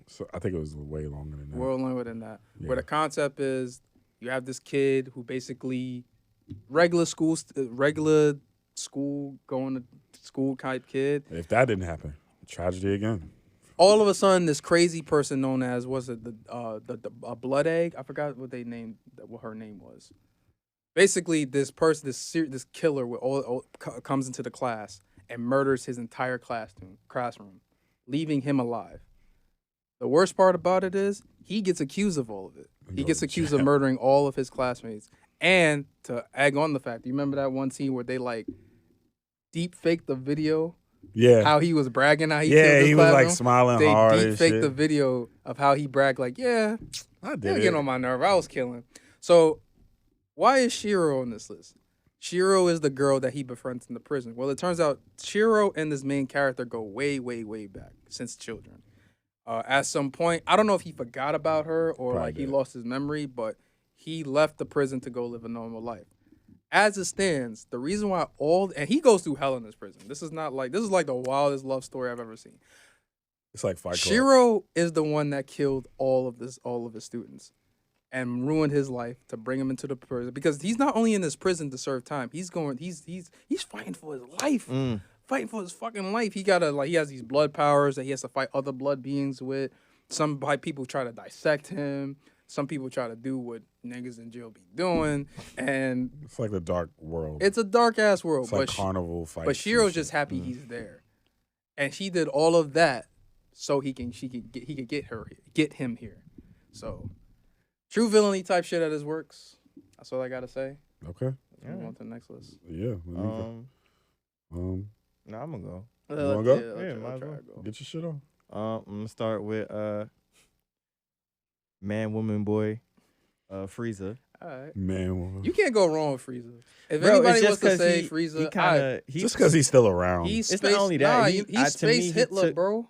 So I think it was way longer than that. Well, longer than that. Yeah. Where the concept is, you have this kid who basically regular school going to school type kid. If that didn't happen, tragedy again. All of a sudden, this crazy person known as the blood egg. I forgot what her name was. Basically, this person, this killer, comes into the class and murders his entire classroom, leaving him alive. The worst part about it is he gets accused of all of it. He gets accused of murdering all of his classmates. And to egg on the fact, you remember that one scene where they like deep faked the video? Yeah. How he was bragging how he killed his he was like smiling hard. They deep faked the video of how he bragged like, yeah, I did getting on my nerve. I was killing. So why is Shiro on this list? Shiro is the girl that he befriends in the prison. Well, it turns out Shiro and this main character go way, way, way back since children. At some point, I don't know if he forgot about her or Probably like he did. lost his memory, but he left the prison to go live a normal life. As it stands, the reason why and he goes through hell in this prison. This is like the wildest love story I've ever seen. It's like Fight Club. Shiro is the one that killed all of his students and ruined his life to bring him into the prison, because he's not only in this prison to serve time, he's fighting for his life. Fighting for his fucking life. He has these blood powers that he has to fight other blood beings with. Some people try to dissect him. Some people try to do what niggas in jail be doing. And It's like the dark world. it's a dark ass world. It's like carnival fights. But Shiro's just happy he's there. And she did all of that so he could get him here. So true villainy type shit at his works. That's all I gotta say. Okay. Move on to the next list. Yeah. No, I'm gonna go. You wanna go? Yeah, I'll might as try well. to go. Get your shit on. I'm gonna start with man, woman, boy, Frieza. All right. Man. You can't go wrong with Frieza. If Bro, anybody it's wants just to 'cause say he Frieza, kinda, Just because he's still around. he's It's space, not only that, Nah, he- he's to me, space he Hitler, took- bro.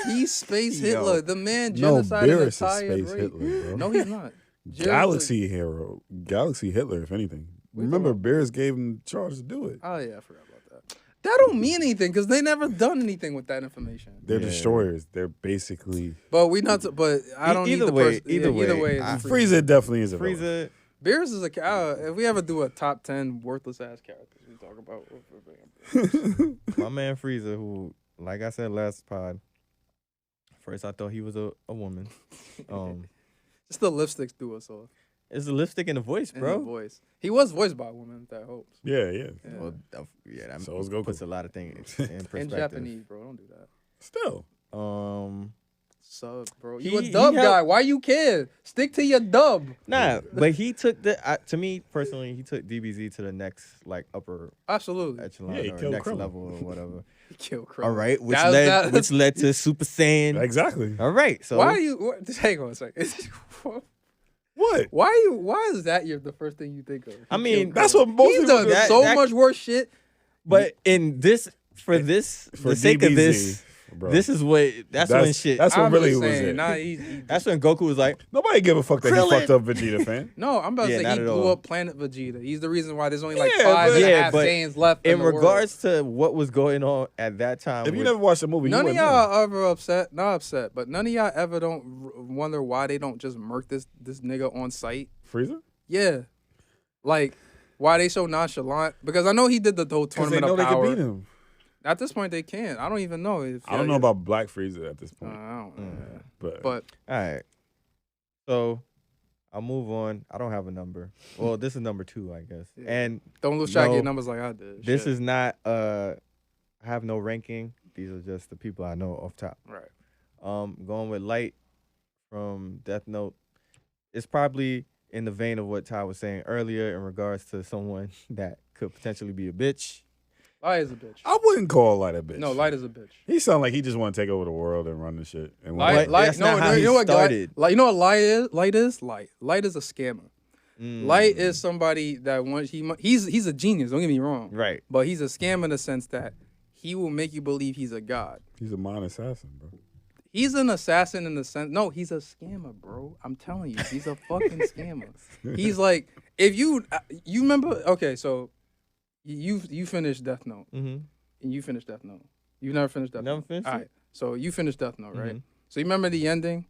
He's space Yo. Hitler. The man No, genocided an Beerus is entire space race. Hitler, bro. No, he's not. Galaxy hero. Galaxy Hitler, if anything. Remember, Beerus gave him charge to do it. Oh yeah, I forgot about that. That don't mean anything because they never done anything with that information. They're Yeah. destroyers. They're basically... But we not. But I don't Either need the way- person. either Either way, way, it's I- Frieza definitely is a villain. Frieza. Beerus is a. If we ever do a top 10 worthless ass characters, we talk about. My man Frieza, who, like I said last pod, first I thought he was a woman. Just the lipsticks threw us off. It's the lipstick and the voice, And bro. the voice. He was voiced by a woman. That helps. Yeah. Yeah. Well, that So is Goku. puts a lot of things in perspective. In Japanese, bro. Don't do that. Still. Sub, bro. He- You a he dub helped- guy. Why you care? Stick to your dub. Nah, but he took to me personally, he took DBZ to the next Absolutely. echelon Yeah, he or killed next Krillin. level or whatever. Kill Krillin. All right, which That- led to Super Saiyan. Exactly. All right, so Why are you? Hang on a second. What? Why is that the first thing you think of? I mean, That's what most He's people done so much worse shit. But in this, for the sake of this, bro. this is what. That's when shit. That's what I'm really just was saying, it. Nah, That's when Goku was like, Nobody give a fuck that he Krillin. fucked up Vegeta, fan. no, I'm about to Yeah, say not he at blew all. up Planet Vegeta. He's the reason why there's only like Yeah, five and a half but Saiyans left. in the world. regards to what was going on at that time. If you with- never watched the movie, None you of wouldn't know. y'all are ever upset, not upset, but none of y'all ever don't wonder why they don't just murk this nigga on sight. Frieza? Yeah, like why they so nonchalant? Because I know he did the whole Because they tournament know of they power. can beat him. At this point, they can't. I don't even know. I don't know about Black Frieza at this point. I don't know. But But all right. So I'll move on. I don't have a number. Well, this is number 2, I guess. Yeah. And don't lose track of No, your numbers like I did. this Shit. is not. I have no ranking. These are just the people I know off top. right. Going with Light from Death Note. It's probably in the vein of what Ty was saying earlier in regards to someone that could potentially be a bitch. Light is a bitch. I wouldn't call Light a bitch. No, Light is a bitch. He sound like he just want to take over the world and run the shit. And Light, That's not how you he know what started. Light, you know what Light is? Light is Light. Light is a scammer. Mm. Light is somebody that once he's a genius. Don't get me wrong. Right. But he's a scam in the sense that he will make you believe he's a god. He's a mind assassin, bro. He's an assassin in the sense. No, he's a scammer, bro. I'm telling you, he's a fucking scammer. He's like, if you remember. Okay, so you finished Death Note, Mm-hmm. and you finished Death Note. You never finished Death Never Note. finished All it? right. So you finished Death Note, right? Mhm. So you remember the ending,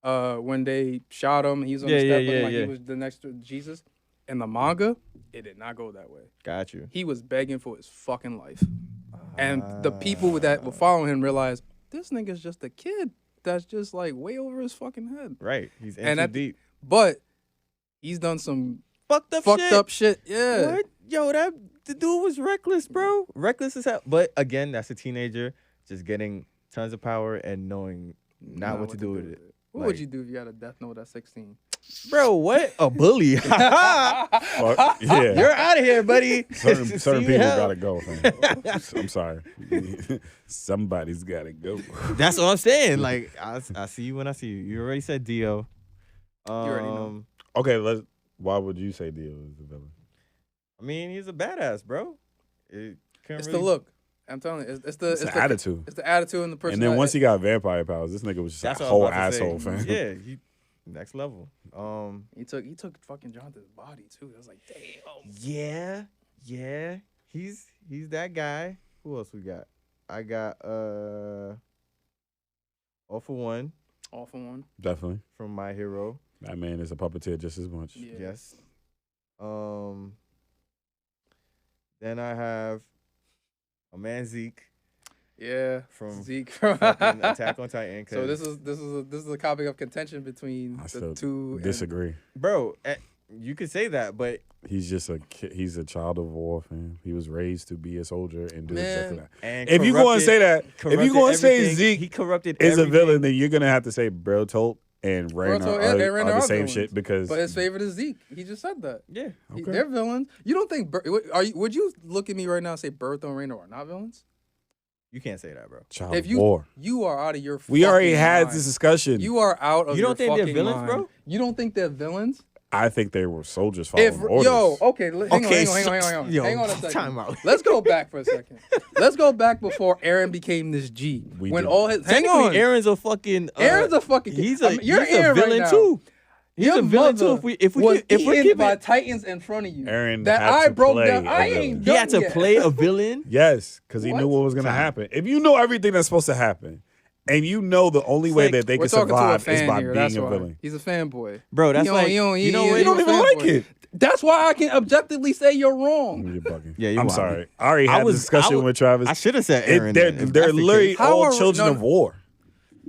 when they shot him. He was on Yeah, the yeah, step looking yeah, like yeah. he was the next Jesus. In the manga, it did not go that way. Got you. He was begging for his fucking life. And the people that were following him realized this nigga's just a kid that's just like way over his fucking head. Right. He's in And too at deep. But he's done some Fucked up fucked shit. up shit. Yeah. What? Yo, the dude was reckless, bro. Reckless as hell. But again, that's a teenager just getting tons of power and knowing not what to do with it. What Like- would you do if you had a Death Note at 16? Bro, what? A bully. Fuck, yeah. You're out of here, buddy. certain See certain you people hell. gotta go, fam. I'm sorry. Somebody's gotta go. That's what I'm saying. Like, I see you when I see you. You already said Dio. already know. Okay, why would you say Dio is the villain? I mean, he's a badass, bro. It's the look. I'm telling you, it's the It's the attitude. It's the attitude and the person. And then once he got vampire powers, this nigga was just That's a what I whole was about to say. asshole, fam. Yeah, he next level. he took fucking Jonathan's body too. I was like, damn. Yeah. He's that guy. Who else we got? I got All for One All for one. Definitely. from My Hero. That man is a puppeteer just as much. Yeah. Yes. Then I have a man Zeke Yeah. from Zeke. fucking Attack on Titan. So 'cause- this is a topic of contention between I the still two. and- disagree. bro, you could say that, but He's just a kid. He's a child of war, fam. He was raised to be a soldier and do exactly Man. that. and If you going to say that, if you corrupted going to say everything. Zeke he corrupted is a everything. villain, then you're gonna have to say Bertolt and Rainer Bertolt are, and are Rainer the are same villains. shit because But his favorite is Zeke. He just said that. Yeah. Okay. They're villains. You don't think? Would you look at me right now and say Bertho and Rainer are not villains? You can't say that, bro. child If of war. you are out of your. We already fucking had mind. this discussion. You are out of. You don't your think they're fucking villains, mind. bro? You don't think they're villains? I think they were soldiers following orders. Okay, hang on Yo, a second. time out. Let's go back for a second. Let's go back before Aaron became this G. We when did. all his hang Technically, on, Aaron's a fucking. Aaron's a fucking. He's I a mean, you're he's a Aaron villain right now. too. He's Your a villain too. mother If we was keep eaten by it, Titans in front of you. Aaron that had I to broke play down. a I villain. ain't he done had to yet. play a villain. Yes, because he knew What? what was gonna happen. If you know everything that's supposed to happen, and you know the only way that they We're can talking to a survive is fan by here. being That's a why. villain. He's a fanboy. Bro, that's like you know don't what? You don't even like it. That's why I can objectively say you're wrong. You're bugging. Yeah, you I'm wild. sorry. I already had this discussion with Travis. I should have said Aaron. They're then, if they're that's the literally case. How all are- children no, of war.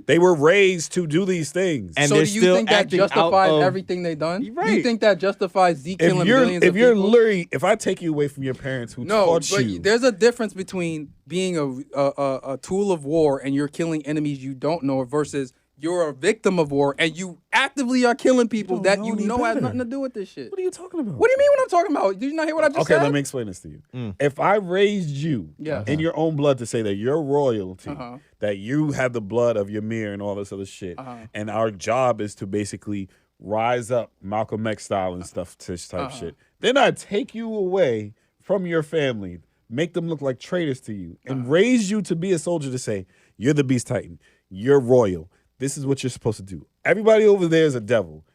They were raised to do these things. And So they're do you still think that acting out justifies of- everything they done? You're Do you right. think that justifies Zeke if killing you're millions if of you're people? literally if I take you away from your parents who No, taught but you, there's a difference between being a tool of war and you're killing enemies you don't know versus you're a victim of war and you actively are killing people don't that know you any know has better. nothing to do with this shit. what are you talking about? What do you mean what I'm talking about? Did you not hear what I just Okay, said? let me explain this to you. Mm. If I raised you Yes. in your own blood to say that you're royalty, Uh-huh. that you have the blood of Ymir and all this other shit, Uh-huh. and our job is to basically rise up Malcolm X style and stuff, type shit. Then I take you away from your family, make them look like traitors to you, and raise you to be a soldier to say, you're the Beast Titan, you're royal, this is what you're supposed to do. Everybody over there is a devil.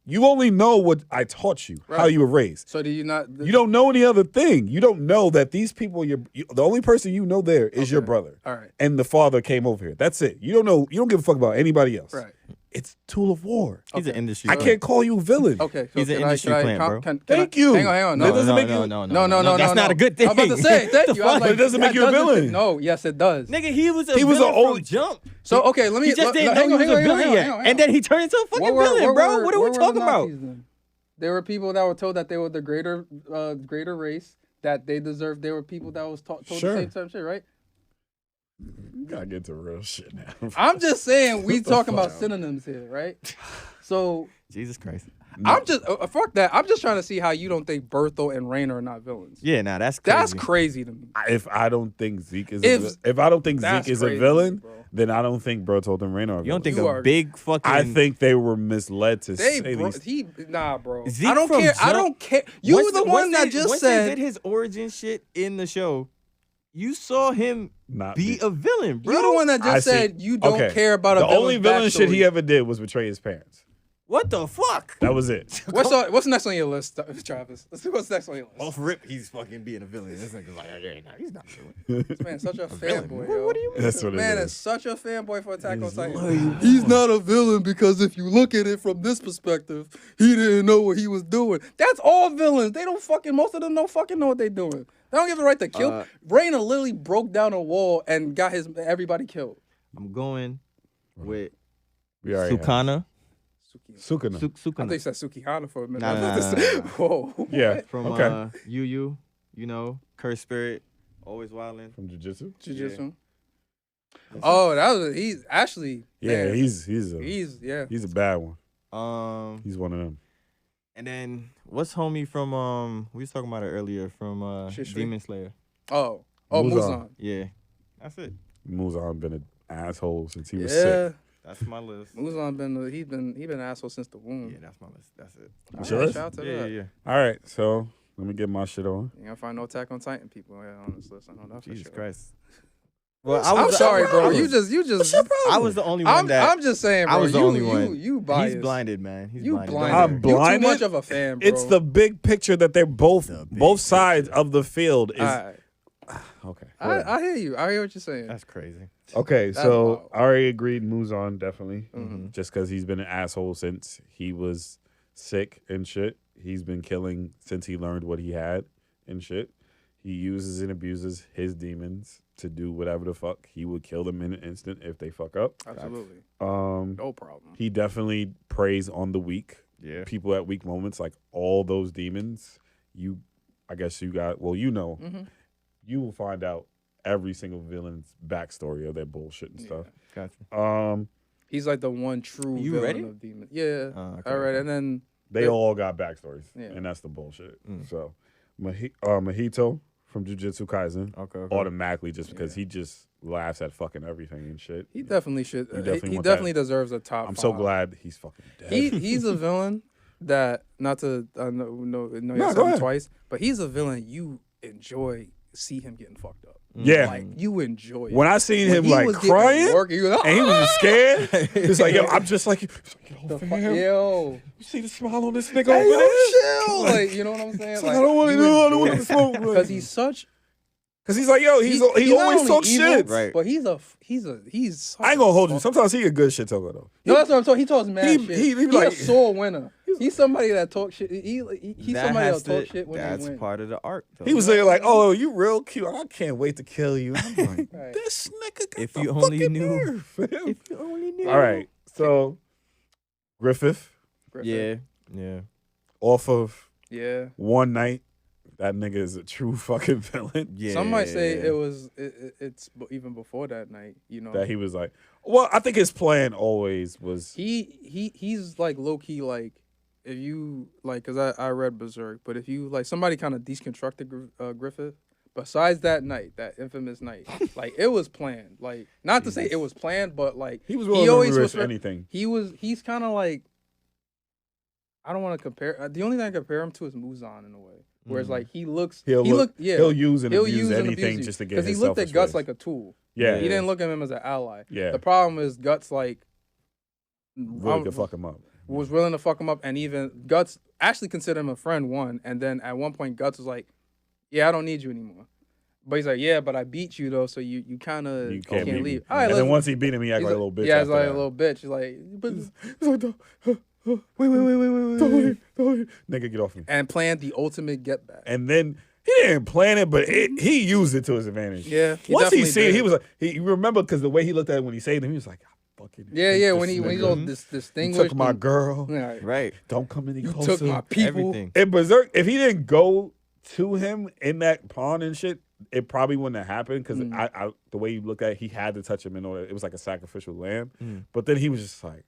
You only know what I taught you, how you were raised. So do you not? You don't know any other thing. You don't know that these people, the only person you know there is your brother. All right. And the father came over here. That's it. You don't know. You don't give a fuck about anybody else. Right. It's tool of war. He's an industry. I can't call you villain. Okay. So He's an industry plant, bro. Thank you. Hang on. That doesn't make you. No. That's not a good thing. I'm about to say thank you. I was But it doesn't make you a villain. No. Yes, it does. Nigga, he was a villain from jump. So okay, let me. He just didn't know he was a villain yet, and then he turned into a fucking villain, bro. What are we talking about? There were people that were told that they were the greater race, that they deserved. There were people that was told the same type of shit, right? You gotta get to real shit now. I'm just saying we talking about synonyms here, right? So Jesus Christ. I'm just fuck that. I'm just trying to see how you don't think Bertho and Rain are not villains. Yeah, nah, that's crazy. That's crazy to me. If I don't think Zeke is if I don't think Zeke is a villain, then I don't think Bertold and Rain are. You don't think You a are- big fucking? I think they were misled to say these. Bro. Zeke I don't from care. I Jump- don't care. You were the one that just once said. they did his origin shit in the show, you saw him Not be a villain, bro. You're the one that I just said see. you don't care about a The only villain shit he backstory. ever did was betray his parents. What the fuck? That was it. What's next on your list, Travis? Let's see what's next on your list. Off rip, he's fucking being a villain. This nigga's like, he's not a villain. This man's such a villain. fanboy, yo. What do you mean? That's what it Man is. is such a fanboy for Attack on Titan. He's not a villain because if you look at it from this perspective, he didn't know what he was doing. That's all villains. They don't fucking, most of them don't fucking know what they're doing. They don't give the right to kill. Raina literally broke down a wall and got everybody killed. I'm going with We already Sukana. Sukuna. I think Sukana. you said Sukihana for a minute. Nah, I was about to nah, say, nah, nah. whoa. Yeah. From Okay. Yu, you know, Curse Spirit, always wildin'. From Jiu-Jitsu. Jiu-Jitsu. Oh, that was he's actually. Yeah, man, he's yeah. a bad one. He's one of them. And then what's homie from we was talking about it earlier from Shishri? Demon Slayer. Oh, Muzan. Muzan. Yeah, that's it. Muzan been an asshole since he was Yeah, sick. That's my list. Muzan he been an asshole since the womb. Yeah, that's my list. That's it. All right, Sure? shout out to Yeah, that. yeah. All right, so let me get my shit on. You gonna find no Attack on Titan people on this list. I know that for Jesus sure. Christ. Well, I'm sorry, bro. You just. I was the only one that. I'm just saying, bro. I was the only one. You biased. He's blinded, man. He's You blinded. blinded. I'm blinded? You too much of a fan, bro. It's the big picture that they're both sides of the field is Alright. okay. I hear you. I hear what you're saying. That's crazy. Okay, That's so wild. I already agreed Muzan definitely. Mm-hmm. Just because he's been an asshole since he was sick and shit. He's been killing since he learned what he had and shit. He uses and abuses his demons to do whatever the fuck. He would kill them in an instant if they fuck up. Absolutely. No problem. He definitely preys on the weak. Yeah. People at weak moments, like all those demons. I guess you got. Well, you know, you will find out every single villain's backstory of their bullshit and stuff. Gotcha. He's like the one true You villain ready? of demons. Yeah. Okay. All right, and then They all got backstories, Yeah. and that's the bullshit. So, Mahito from Jujutsu Kaisen, Okay. automatically just because he just laughs at fucking everything and shit. he definitely should. You definitely He want definitely that. deserves a top. I'm so 5. glad he's fucking dead. He's a villain that not to know you No, said go him ahead. twice, but he's a villain you enjoy see him getting fucked up. Yeah. Like you enjoy it. When I seen When him he like was getting crying work, he was, and he was just scared, he's like, yo, I'm just like, yo, fam, yo, you see the smile on this nigga over there? chill. Like you know what I'm saying? It's like, I don't want to know. I don't want to smoke. because he's such. Because he's like, yo, he not always only talks evil, shit. Right. But he's. I ain't gonna hold you. Sometimes he a good shit talker though. No, that's what I'm talking. He talks mad he- shit. he He's like- a sore winner. He's somebody that talks shit. He's somebody that talks shit when That's they win. part of the art. Though. He was saying like, oh, you real cute. I can't wait to kill you. I'm like, Right. this nigga got If the you only fucking knew. nerve, fam. If you only knew. All right, so Griffith Griffin. Yeah. off of Yeah. One Night. That nigga is a true fucking villain. Yeah. Some might say it's even before that night. You know. That he was like, well, I think his plan always was. He's like low key like if you like because I read Berserk, but if you like somebody kind of deconstructed Griffith. Besides that night, that infamous night, like it was planned. Like not to say it was planned, but like He was willing to risk anything. He's kind of like I don't want to compare. The only thing I compare him to is Muzan in a way, whereas like he looks, He'll use and he'll abuse use and anything abuse just to get because his he looked at Guts selfish like a tool. Yeah. He didn't look at him as an ally. Yeah. The problem is Guts like really could fuck him up. Was willing to fuck him up, and even Guts actually considered him a friend and then at one point Guts was like, "Yeah, I don't need you anymore." But he's like, "Yeah, but I beat you though, so you kind of can't leave." All right, and then once he beat him, he acted like a little bitch. Yeah, he's like a little bitch. He's like, wait. Don't leave. Nigga, get off me. And planned the ultimate get back. And then he didn't plan it, but he used it to his advantage. Yeah. Once he seen it, he was like, he remember because the way he looked at it when he saved him, he was like, I fucking when he's all distinguished. You took my girl. Yeah, right. Don't come any closer. You took my people. Everything. In Berserk, if he didn't go to him in that pawn and shit, it probably wouldn't have happened because the way you look at it, he had to touch him in order. It was like a sacrificial lamb. But then he was just like,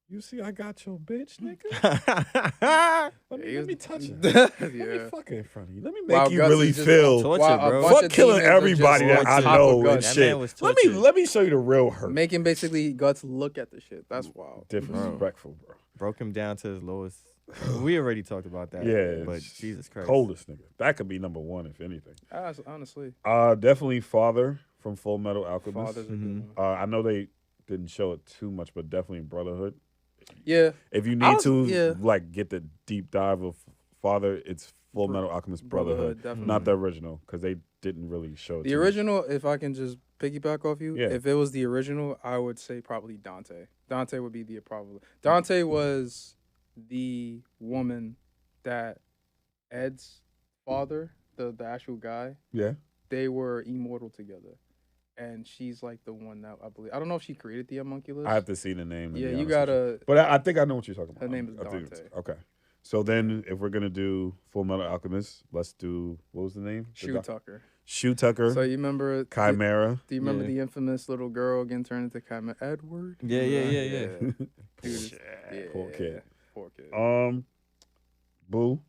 you see, I got your bitch, nigga. Let me touch her. Let me fuck her in front of you. Let me make you really feel. Fuck killing everybody that I know and shit. Let me show you the real hurt. Making basically Guts look at the shit. That's wild. Disrespectful, bro. Broke him down to his lowest. We already talked about that. Yeah, but Jesus Christ, coldest nigga. That could be number one if anything. Honestly. Definitely Father from Full Metal Alchemist. Father's a good one. I know they didn't show it too much, but definitely Brotherhood. Yeah. If you need to like get the deep dive of Father, it's Full Metal Alchemist Brotherhood, not the original, because they didn't really show it. The original, if I can just piggyback off you, if it was the original, I would say probably Dante. Dante would be the probably. Dante was the woman that Ed's father, the actual guy. Yeah. They were immortal together. And she's like the one that I believe. I don't know if she created the homunculus. I have to see the name. Yeah, you gotta. But I think I know what you're talking about. Her name is Dante. Okay. So then, if we're gonna do Full Metal Alchemist, let's do, what was the name? Shoe Tucker. Shoe Tucker. So you remember Chimera? Do you remember the infamous little girl getting turned into Chimera? Edward. Yeah. Dude, Poor kid. Poor kid. Boo.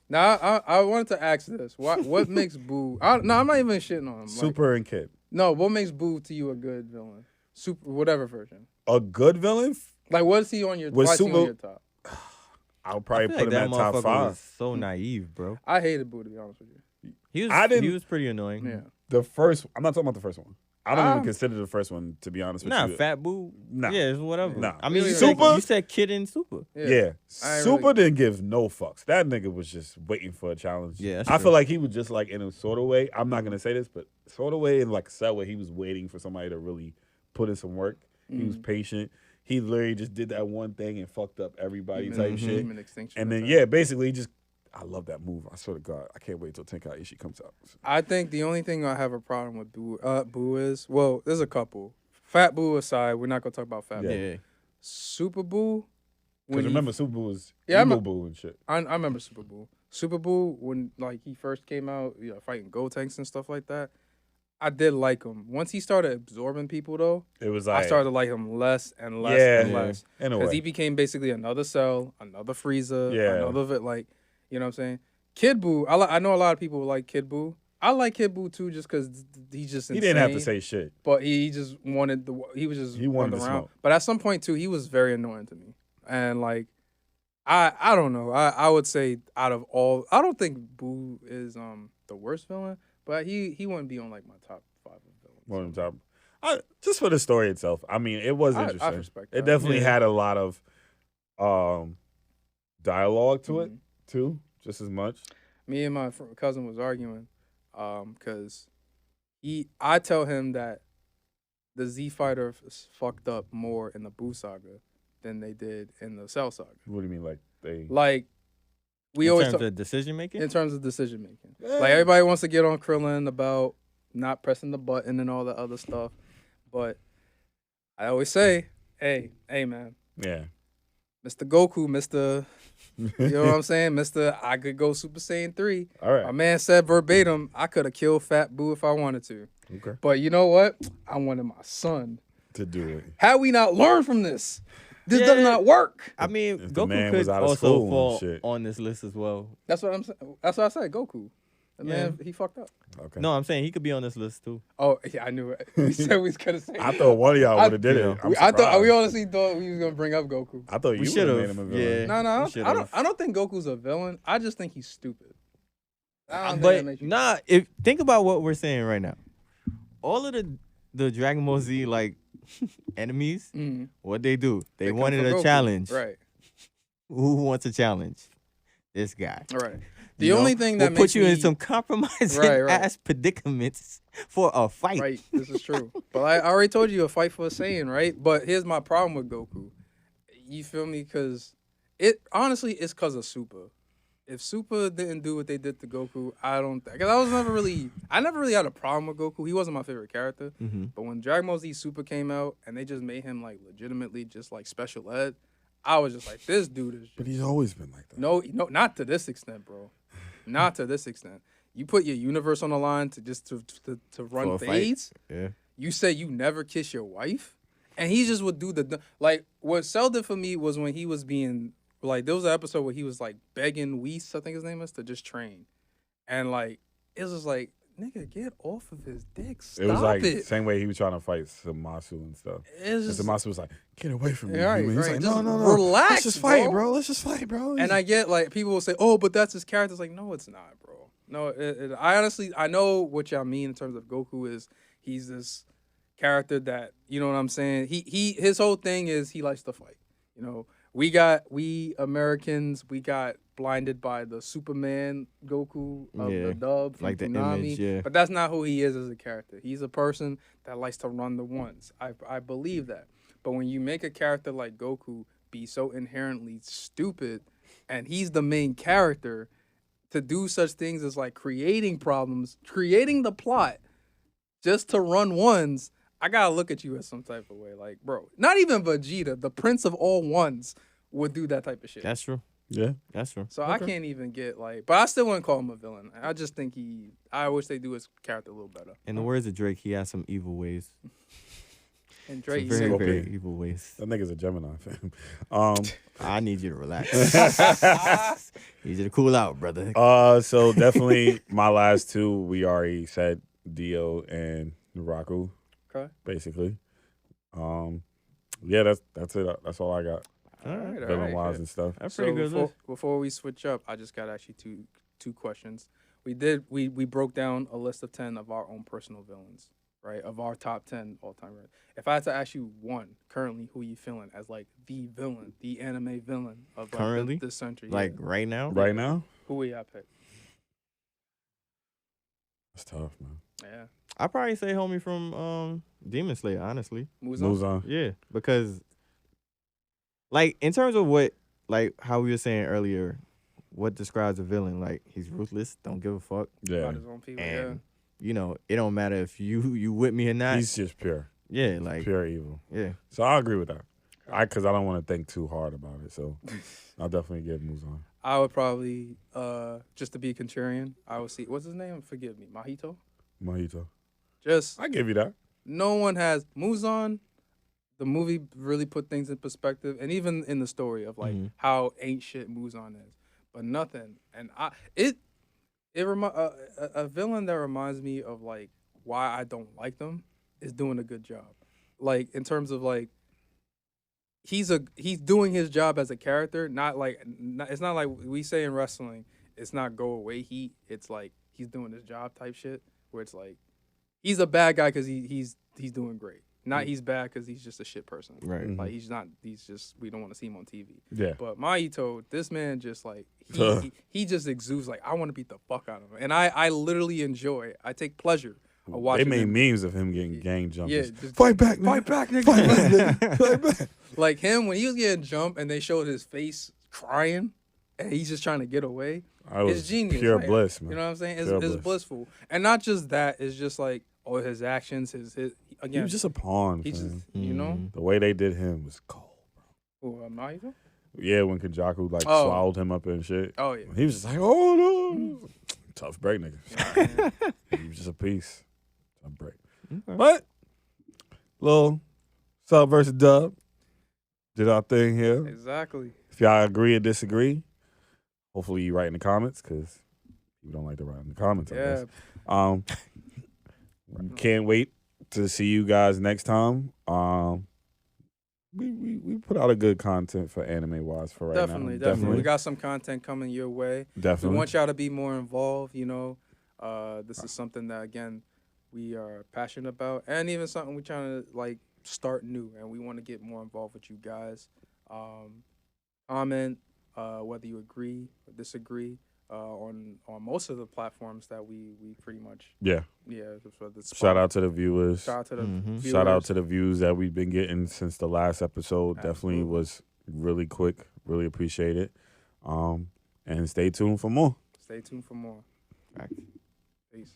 Now I wanted to ask this: what makes Boo? I'm not even shitting on him. Super and Kid. No, what makes Boo to you a good villain? Super, whatever version. A good villain? Like, what is he on your? Why is he on your top? I'll probably put him at top 5. Was so naive, bro. I hated Boo, to be honest with you. He was pretty annoying. Yeah. The first, I'm not talking about the first one. I don't even consider the first one, to be honest with you. Fat Boo. Nah. Yeah, it's whatever. Nah. I mean, Super. You said Kid and Super. Yeah. Super didn't give no fucks. That nigga was just waiting for a challenge. Yeah, I feel like he was just like in a sort of way. I'm not gonna say this, but sort of way in like a set where he was waiting for somebody to really put in some work. He was patient. He literally just did that one thing and fucked up everybody type shit. And then basically just. I love that move. I swear to God, I can't wait till Tenkaichi comes out. I think the only thing I have a problem with Boo is, well, there's a couple. Fat Boo aside, we're not gonna talk about Fat Boo. Yeah. Super Boo. Because remember, Super Boo was Evil Boo and shit. I remember Super Boo. Super Boo, when like he first came out, fighting Gotenks and stuff like that, I did like him. Once he started absorbing people, though, it was like, I started to like him less and less and less. Because he became basically another Cell, another Frieza, another like, you know what I'm saying? Kid Boo, I know a lot of people like Kid Boo. I like Kid Boo too, just because he's just insane. He didn't have to say shit, but he just wanted he wanted to smoke. But at some point too, he was very annoying to me, and like, I don't know. I would say out of all, I don't think Boo is the worst villain. But he wouldn't be on like my top 5 of villains. Just for the story itself. I mean, it was interesting. I respect that. It definitely had a lot of dialogue to it too, just as much. Me and my cousin was arguing because I tell him that the Z Fighter fucked up more in the Boo saga than they did in the Cell saga. What do you mean, like they? Like. In terms of decision making? In terms of decision making. Yeah. Like, everybody wants to get on Krillin about not pressing the button and all that other stuff. But I always say, hey, man. Yeah. Mr. Goku, you know what I'm saying? I could go Super Saiyan 3. All right. My man said verbatim, I could have killed Fat Boo if I wanted to. Okay. But you know what? I wanted my son to do it. Had we not learned from this? This does not work. I mean, Goku could also fall on this list as well. That's what I'm saying. That's what I said, Goku. The man, he fucked up. Okay. No, I'm saying he could be on this list too. Oh, yeah, I knew it. We said we was going to say I thought one of y'all would have did it. I thought we honestly thought we was going to bring up Goku. I thought We you would have made should've, him a villain. yeah. No, I don't think Goku's a villain. I just think he's stupid. I don't think that But makes you- nah, if think about what we're saying right now. All of the Dragon Ball Z like enemies, Mhm. what they do? They come wanted for a Goku. challenge. Right. Who wants a challenge? This guy. Right. The You know? only thing that will put makes you me, in some compromising Right. ass predicaments for a fight. Right, this is true. But I already told you a fight for a Saiyan, right? But here's my problem with Goku. You feel me? Because honestly, it's because of Super. If Super didn't do what they did to Goku, because I never really had a problem with Goku. He wasn't my favorite character. Mm-hmm. But when Dragon Ball Z Super came out and they just made him like legitimately just like special ed, I was just like, this dude is. But he's always been like that. No, not to this extent, bro. Not to this extent. You put your universe on the line to run For a fight. fades. Yeah. You say you never kiss your wife, and he just would do like what Cell did for me was when he was being like there was an episode where he was like begging Whis, I think his name is, to just train, and like it was just like nigga, get off of his dick. Stop It was like it. same way he was trying to fight Samasu and stuff. It's And just, Samasu was like, get away from me. Yeah, right, He's right. like, Just no. relax, Let's just fight, bro. bro. Let's just fight, bro. and I get like people will say, oh, but that's his character. It's like, no, it's not, bro. No, I honestly, I know what y'all mean in terms of Goku is he's this character that, you know what I'm saying? His whole thing is he likes to fight. You know, we Americans, we got blinded by the Superman Goku of Yeah, the dub from like the Toonami, image, yeah. but that's not who he is as a character. He's a person that likes to run the ones. I believe that. But when you make a character like Goku be so inherently stupid, and he's the main character, to do such things as like creating problems, creating the plot, just to run ones, I gotta look at you as some type of way. Like, bro, not even Vegeta, the prince of all ones, would do that type of shit. That's true. Yeah. That's true. So I can't even get like, but I still wouldn't call him a villain. I just think I wish they do his character a little better. In the words of Drake, he has some evil ways. And Some Drake, very, Scorpion. very evil ways. That nigga's a Gemini fan. I need you to relax. Need you to cool out, brother. So definitely my last two, we already said Dio and Naraku, okay. basically. Yeah, that's it. That's all I got. All right, Villain wise and stuff. That's pretty good list. Before we switch up, I just got actually two questions. We broke down a list of 10 of our own personal villains, right? Of our top 10 all time. Right? If I had to ask you one currently, who you feeling as like the villain, the anime villain of like, Currently? this century? Like yeah. right now? Right now? Who would y'all pick? That's tough, man. Yeah, I'd probably say homie from Demon Slayer, honestly. Muzan. Yeah, because like in terms of what, like how we were saying earlier, what describes a villain? Like he's ruthless, don't give a fuck, Yeah. About his own people. and you know it don't matter if you with me or not. He's just pure. Yeah, like Pure evil. yeah. So I agree with that. Because I don't want to think too hard about it. So I'll definitely give Muzan. I would probably just to be a contrarian, I would see what's his name? Forgive me, Mahito. Mojito. Just I give you that. no one has Muzan. The movie really put things in perspective, and even in the story of like how ain't shit Muzan is, but nothing. And a villain that reminds me of like why I don't like them is doing a good job, like in terms of like he's doing his job as a character, it's not like we say in wrestling, it's not go away heat. It's like he's doing his job type shit, where it's like he's a bad guy because he's doing great. Not he's bad because he's just a shit person. Right. Like he's just we don't want to see him on TV. Yeah. But Mahito, this man just like he just exudes like I want to beat the fuck out of him, and I literally enjoy. I take pleasure of They watching. made him. memes of him getting gang jumped. Yeah, just Fight back, nigga. fight back, nigga. Fight back, nigga. Fight back. Like him when he was getting jumped and they showed his face crying, and he's just trying to get away. I was It's genius. pure like, bliss, man. You know what I'm saying? It's, Pure it's bliss. blissful, and not just that. It's just like his actions, his He again. was just a pawn, He just fam. you know. The way they did him was cold. Who Mahito? Yeah, when Kajaku like Oh. swallowed him up and shit. Oh yeah. He was just like, oh no. Tough break, nigga. He was just a piece. Tough break. Okay. But little Subvsdub did our thing here. Exactly. If y'all agree or disagree, hopefully you write in the comments because You don't like to write in the comments, I Yeah. guess. Can't wait to see you guys next time. We put out a good content for anime wise for right Definitely. now. We got some content coming your way. Definitely. We want y'all to be more involved. This is something that again we are passionate about, and even something we're trying to like start new, and we want to get more involved with you guys. Comment whether you agree or disagree on most of the platforms that we pretty much Shout out to the viewers. Shout out to the viewers. Shout out to the views that we've been getting since the last episode. Absolutely. Definitely was really quick. Really appreciate it. And stay tuned for more. Stay tuned for more. Peace.